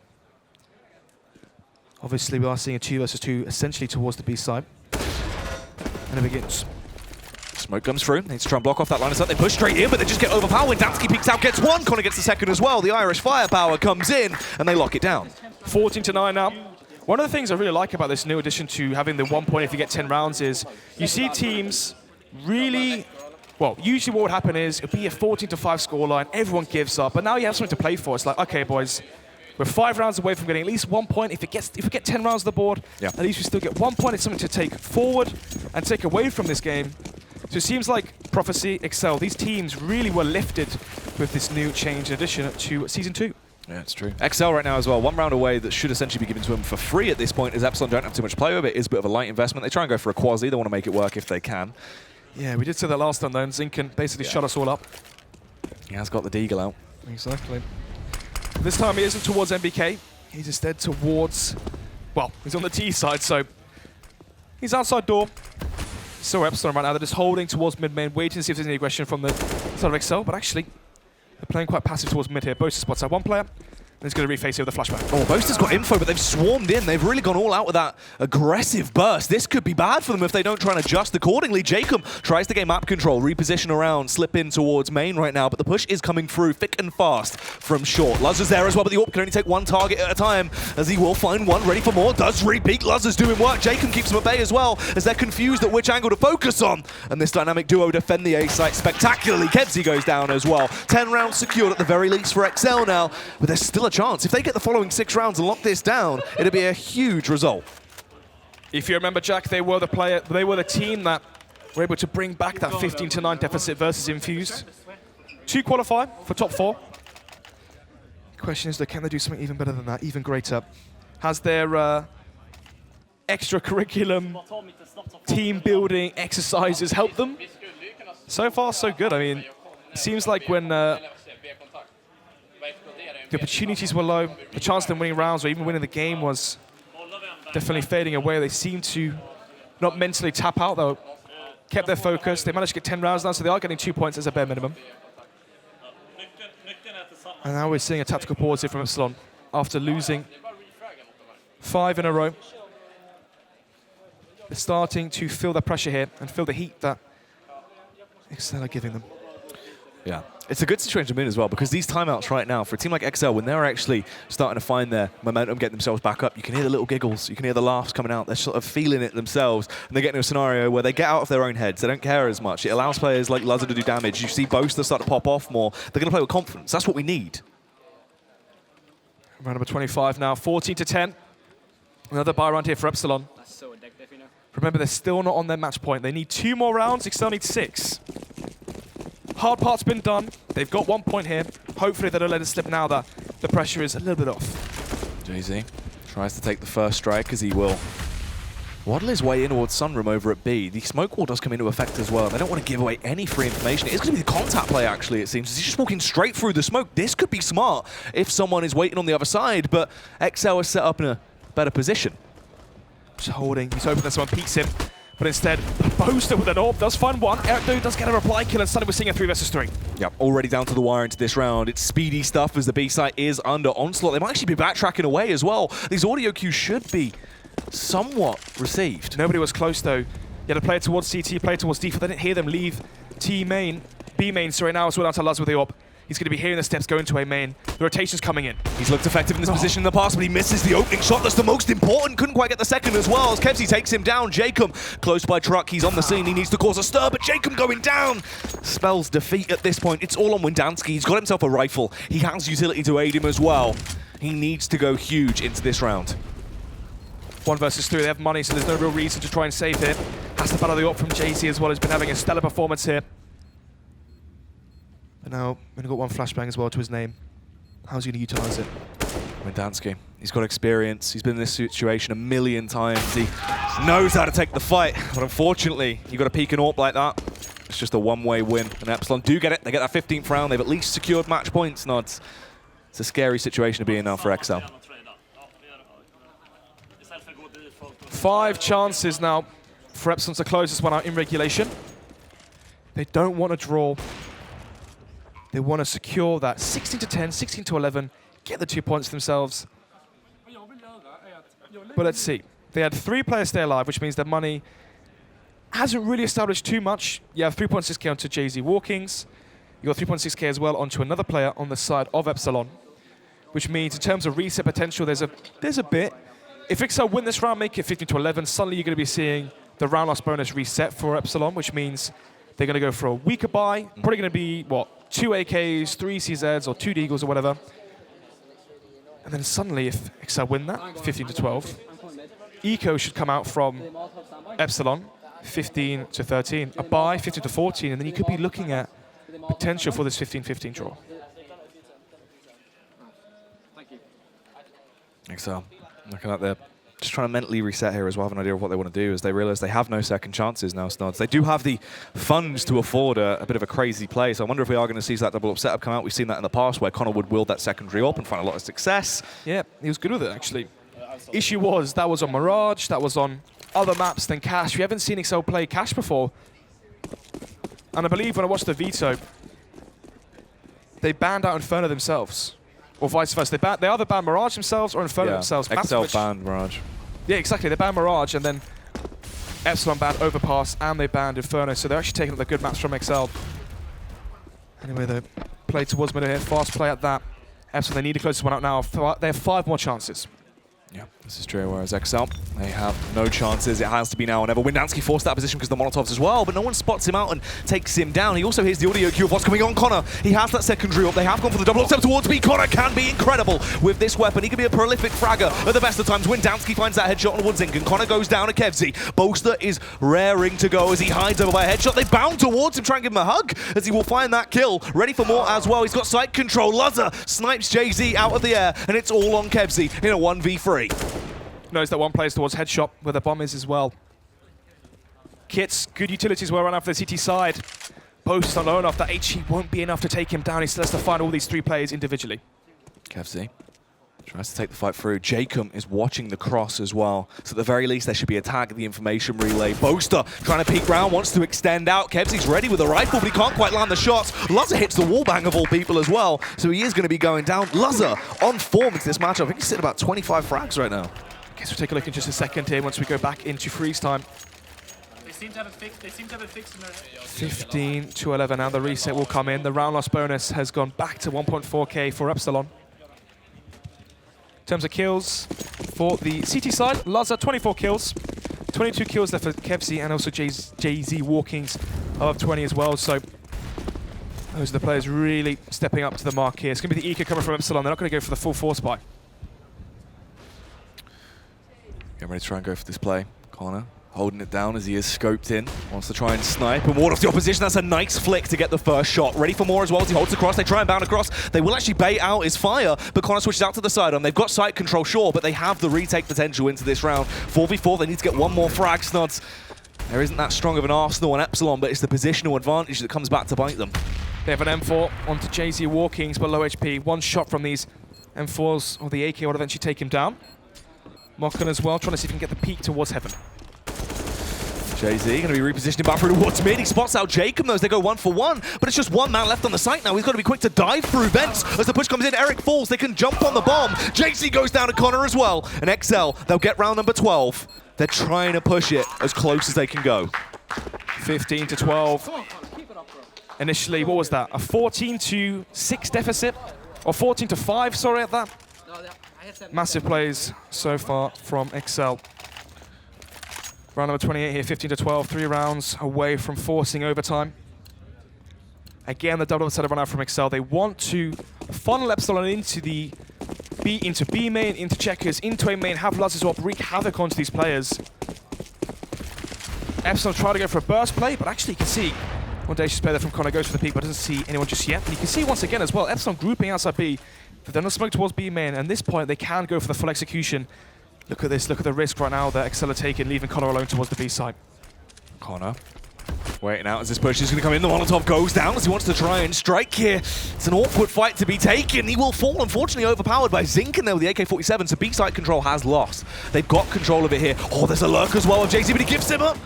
Obviously, we are seeing a 2 versus 2 essentially towards the B side. And it begins. Smoke comes through. Needs to try and block off that line of sight. They push straight in, but they just get overpowered. Dansky peeks out, gets 1. Connor gets the second as well. The Irish firepower comes in, and they lock it down. 14-9 now. One of the things I really like about this new addition to having the 1 point if you get 10 rounds is you see teams really, well, usually what would happen is it would be a 14-5 scoreline, everyone gives up, but now you have something to play for. It's like, okay, boys, we're 5 rounds away from getting at least 1 point. If we get 10 rounds on the board, at least we still get 1 point. It's something to take forward and take away from this game. So it seems like Prophecy, Excel, these teams really were lifted with this new change addition to Season 2. Yeah, it's true. XL right now as well, 1 round away that should essentially be given to them for free at this point, as Epsilon don't have too much to play with. It is a bit of a light investment. They try and go for a quasi. They want to make it work if they can. Yeah, we did say that last time though, and Zinken basically shut us all up. He has got the deagle out. Exactly. This time he isn't towards MBK. He's instead towards, well, he's on the T side, so he's outside door. So Epsilon right now, they're just holding towards mid-main, waiting to see if there's any aggression from the side of Excel, but actually, they're playing quite passive towards mid here. Boaster spots out 1 player, and he's going to reface here with a flashback. Oh, Boaster's got info, but they've swarmed in. They've really gone all out with that aggressive burst. This could be bad for them if they don't try and adjust accordingly. Jacob tries to gain map control, reposition around, slip in towards main right now, but the push is coming through thick and fast from short. Luzzer's there as well, but the AWP can only take 1 target at a time, as he will find 1, ready for more. Does repeat. Luzzer's doing work. Jacob keeps him at bay as well, as they're confused at which angle to focus on. And this dynamic duo defend the A site spectacularly. Kebsy goes down as well. 10 rounds secured at the very least for XL now, but there's still a chance. If they get the following 6 rounds and lock this down, it'd be a huge result. If you remember, Jack, they were the team that were able to bring back that 15-9 deficit versus Infused to qualify for top 4. The question is, can they do something even better than that, even greater? Has their extracurriculum team building exercises helped them? So far, so good. I mean, it seems like when the opportunities were low, the chance of them winning rounds or even winning the game was definitely fading away. They seem to not mentally tap out though, kept their focus. They managed to get 10 rounds now, so they are getting 2 points as a bare minimum. And now we're seeing a tactical pause here from Epsilon after losing 5 in a row. They're starting to feel the pressure here and feel the heat that Excel are giving them. Yeah, it's a good situation to be in as well, because these timeouts right now, for a team like XL, when they're actually starting to find their momentum, getting themselves back up, you can hear the little giggles, you can hear the laughs coming out, they're sort of feeling it themselves, and they get into a scenario where they get out of their own heads, they don't care as much. It allows players like Luzzer to do damage. You see Boaster start to pop off more. They're going to play with confidence. That's what we need. Round number 25 now, 14-10. Another buy round here for Epsilon. That's so addictive, you know. Remember, they're still not on their match point. They need 2 more rounds. Excel need 6. Hard part's been done. They've got 1 point here. Hopefully they don't let it slip now that the pressure is a little bit off. Jay-Z tries to take the first strike as he will waddle his way in towards Sunroom over at B. The smoke wall does come into effect as well. They don't want to give away any free information. It's going to be the contact play, actually, it seems. He's just walking straight through the smoke. This could be smart if someone is waiting on the other side, but XL is set up in a better position. Just holding. He's hoping that someone peeks him. But instead, Boaster with an AWP does find one. Eric does get a reply kill, and suddenly we're seeing a 3 versus 3. Yep, already down to the wire into this round. It's speedy stuff as the B site is under onslaught. They might actually be backtracking away as well. These audio cues should be somewhat received. Nobody was close, though. You had a player towards CT, player towards D4. They didn't hear them leave B main, sorry, now as well down to Luz with the AWP. He's going to be hearing the steps going to A main. The rotation's coming in. He's looked effective in this position in the past, but he misses the opening shot. That's the most important. Couldn't quite get the second as well as Kevsey takes him down. Jacob, close by truck. He's on the scene. He needs to cause a stir, but Jacob going down spells defeat at this point. It's all on Windansky. He's got himself a rifle. He has utility to aid him as well. He needs to go huge into this round. 1 versus 3. They have money, so there's no real reason to try and save him. Has to battle the AWP from JC as well. He's been having a stellar performance here. But now, we've got 1 flashbang as well to his name. How's he going to utilize it? Windansky, he's got experience. He's been in this situation a million times. He knows how to take the fight. But unfortunately, you got to peek an AWP like that. It's just a one-way win. And Epsilon do get it. They get that 15th round. They've at least secured match points. No, it's a scary situation to be in now for XL. 5 chances now for Epsilon to close this one out in regulation. They don't want to draw. They want to secure that 16-10, 16-11, get the 2 points themselves. But let's see. They had 3 players stay alive, which means their money hasn't really established too much. You have 3.6k onto Jay-Z Walkings. You got 3.6k as well onto another player on the side of Epsilon, which means in terms of reset potential, there's a bit. If XL win this round, make it 15-11, suddenly you're going to be seeing the round loss bonus reset for Epsilon, which means they're going to go for a weaker buy. Probably going to be, what, 2 AKs, 3 CZs, or 2 Deagles, or whatever. And then suddenly, if XL win that, 15-12, Eco should come out from Epsilon, 15-13. A buy, 15-14, and then you could be looking at potential for this 15-15 draw. XL, looking at their just trying to mentally reset here as well, have an idea of what they want to do as they realize they have no second chances now, Snods. They do have the funds to afford a bit of a crazy play, so I wonder if we are going to see that double up setup come out. We've seen that in the past where Connor would wield that secondary up and find a lot of success. Yeah, he was good with it, actually. Issue was, that was on Mirage, that was on other maps than Cash. We haven't seen XL play Cash before. And I believe when I watched the veto, they banned out Inferno themselves. Or vice versa. They either ban Mirage themselves or Inferno themselves. XL banned Mirage. Yeah, exactly. They banned Mirage and then Epsilon banned Overpass and they banned Inferno. So they're actually taking up the good maps from XL. Anyway, they play towards middle here. Fast play at that. Epsilon, they need to close this one out now. They have 5 more chances. Yeah, this is true, whereas XL, they have no chances. It has to be now or never. Windansky forced that position because of the Molotovs as well, but no one spots him out and takes him down. He also hears the audio cue of what's coming on Connor. He has that secondary up. They have gone for the double up step towards B. Connor can be incredible with this weapon. He can be a prolific fragger at the best of times. Windansky finds that headshot on Woodzinkin. Connor goes down to Kevsey. Boaster is raring to go as he hides over by a headshot. They bound towards him, try and give him a hug as he will find that kill. Ready for more as well. He's got sight control. Luzzer snipes Jay-Z out of the air, and it's all on Kevsey in a 1v3. Knows that one plays towards headshot where the bomb is as well. Kits, good utilities well run out for the CT side. Boast not low enough. That HE won't be enough to take him down. He still has to find all these 3 players individually. Kevsey tries to take the fight through. Jacob is watching the cross as well. So at the very least, there should be a tag at the information relay. Boaster trying to peek round, wants to extend out. Kevsey's ready with a rifle, but he can't quite land the shots. Luzzer hits the wallbang of all people as well. So he is going to be going down. Luzzer on form into this matchup. I think he's sitting about 25 frags right now. Guess we'll take a look in just a second here once we go back into freeze time. They seem to have it fixed. They seem to have it fixed in their 15 to 11 now. The reset will come in. The round loss bonus has gone back to 1.4k for Epsilon. In terms of kills for the CT side, Laza 24 kills. 22 kills there for Kevzy and also JZ Walkings above 20 as well. So those are the players really stepping up to the mark here. It's going to be the Eco coming from Epsilon. They're not going to go for the full force buy. Getting ready to try and go for this play. Connor holding it down as he is scoped in. Wants to try and snipe and ward off the opposition. That's a nice flick to get the first shot. Ready for more as well as he holds across. They try and bound across. They will actually bait out his fire, but Connor switches out to the sidearm. They've got sight control, sure, but they have the retake potential into this round. 4v4, they need to get one more frag, Snods. There isn't that strong of an arsenal on Epsilon, but it's the positional advantage that comes back to bite them. They have an M4 onto JZ Walkings, but low HP. One shot from these M4s, or the AK will eventually take him down. Mokken as well, trying to see if he can get the peak towards heaven. JZ going to be repositioning back through towards mid. He spots out Jacob though as they go 1 for 1, but it's just one man left on the site now. He's got to be quick to dive through vents. As the push comes in, Eric falls. They can jump on the bomb. JC goes down to Connor as well. And XL, they'll get round number 12. They're trying to push it as close as they can go. 15 to 12. Initially, what was that? A 14 to 6 deficit? Or 14 to 5, sorry, at that. Massive plays so far from XL. Round number 28 here, 15 to 12, 3 rounds away from forcing overtime. Again, the double set of run out from XL. They want to funnel Epsilon into the B main, into checkers, into A main, have Luz as well, wreak havoc onto these players. Epsilon try to go for a burst play, but actually you can see one audacious play there from Connor goes for the peak, but doesn't see anyone just yet. And you can see once again as well, Epsilon grouping outside B. They've done a smoke towards B main, and at this point they can go for the full execution. Look at this, look at the risk right now that XL are taking, leaving Connor alone towards the B side. Connor waiting out as this push is going to come in. The Molotov goes down as he wants to try and strike here. It's an awkward fight to be taken. He will fall, unfortunately overpowered by Zinken there with the AK-47, so B side control has lost. They've got control of it here. Oh, there's a lurk as well of JZ, but he gives him up.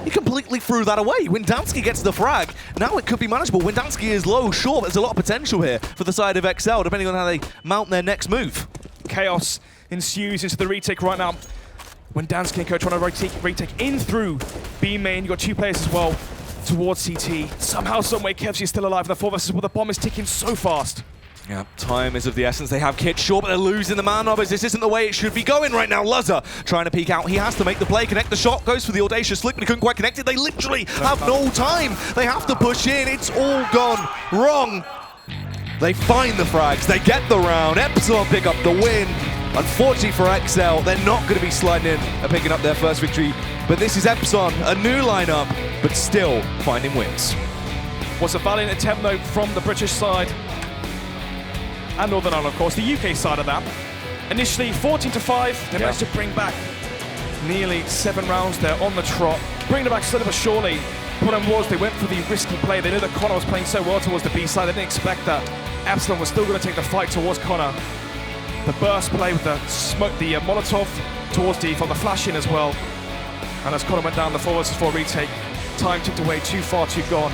He completely threw that away. Windansky gets the frag. Now it could be manageable. Windansky is low, sure, but there's a lot of potential here for the side of XL, depending on how they mount their next move. Chaos ensues into the retake right now. When Danske and Co trying to retake in through B main, you've got 2 players as well towards CT. Somehow, someway, Kevzy is still alive. The 4 versus 1, the bomb is ticking so fast. Yeah, time is of the essence. They have Kit short, but they're losing the man numbers. This isn't the way it should be going right now. Luzza trying to peek out. He has to make the play, connect the shot, goes for the audacious flick, but he couldn't quite connect it. They literally have no time. They have to push in. It's all gone wrong. They find the frags. They get the round. Epsilon pick up the win. Unfortunately for XL, they're not going to be sliding in and picking up their first victory. But this is Epsilon, a new lineup, but still finding wins. Was a valiant attempt though from the British side. And Northern Ireland, of course, the UK side of that. Initially 14 to 5, they managed to bring back nearly 7 rounds there on the trot. Bringing it back slowly but surely. Problem was they went for the risky play. They knew that Connor was playing so well towards the B side. They didn't expect that Epsilon was still going to take the fight towards Connor. The burst play with the smoke, the Molotov towards D from the flash in as well. And as Connor went down the 4 versus 4 retake, time ticked away, too far, too gone.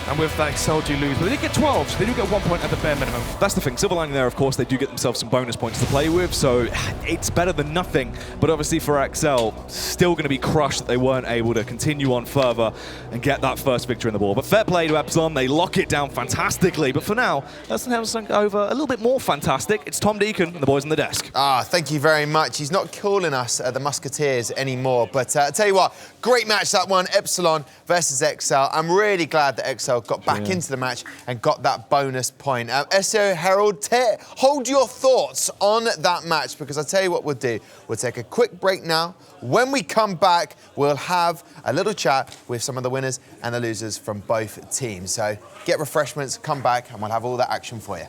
And with that, XL do lose. But they did get 12, so they do get 1 point at the bare minimum. That's the thing. Silver lining there, of course, they do get themselves some bonus points to play with, so it's better than nothing. But obviously for XL, still going to be crushed that they weren't able to continue on further and get that first victory in the ball. But fair play to Epsilon. They lock it down fantastically. But for now, let's have something over a little bit more fantastic. It's Tom Deacon and the boys on the desk. Thank you very much. He's not calling us the Musketeers anymore. But I'll tell you what, great match that one, Epsilon versus XL. I'm really glad that XL got back into the match and got that bonus point. SEO Herald, hold your thoughts on that match, because I'll tell you what we'll do. We'll take a quick break now. When we come back, we'll have a little chat with some of the winners and the losers from both teams. So get refreshments, come back, and we'll have all that action for you.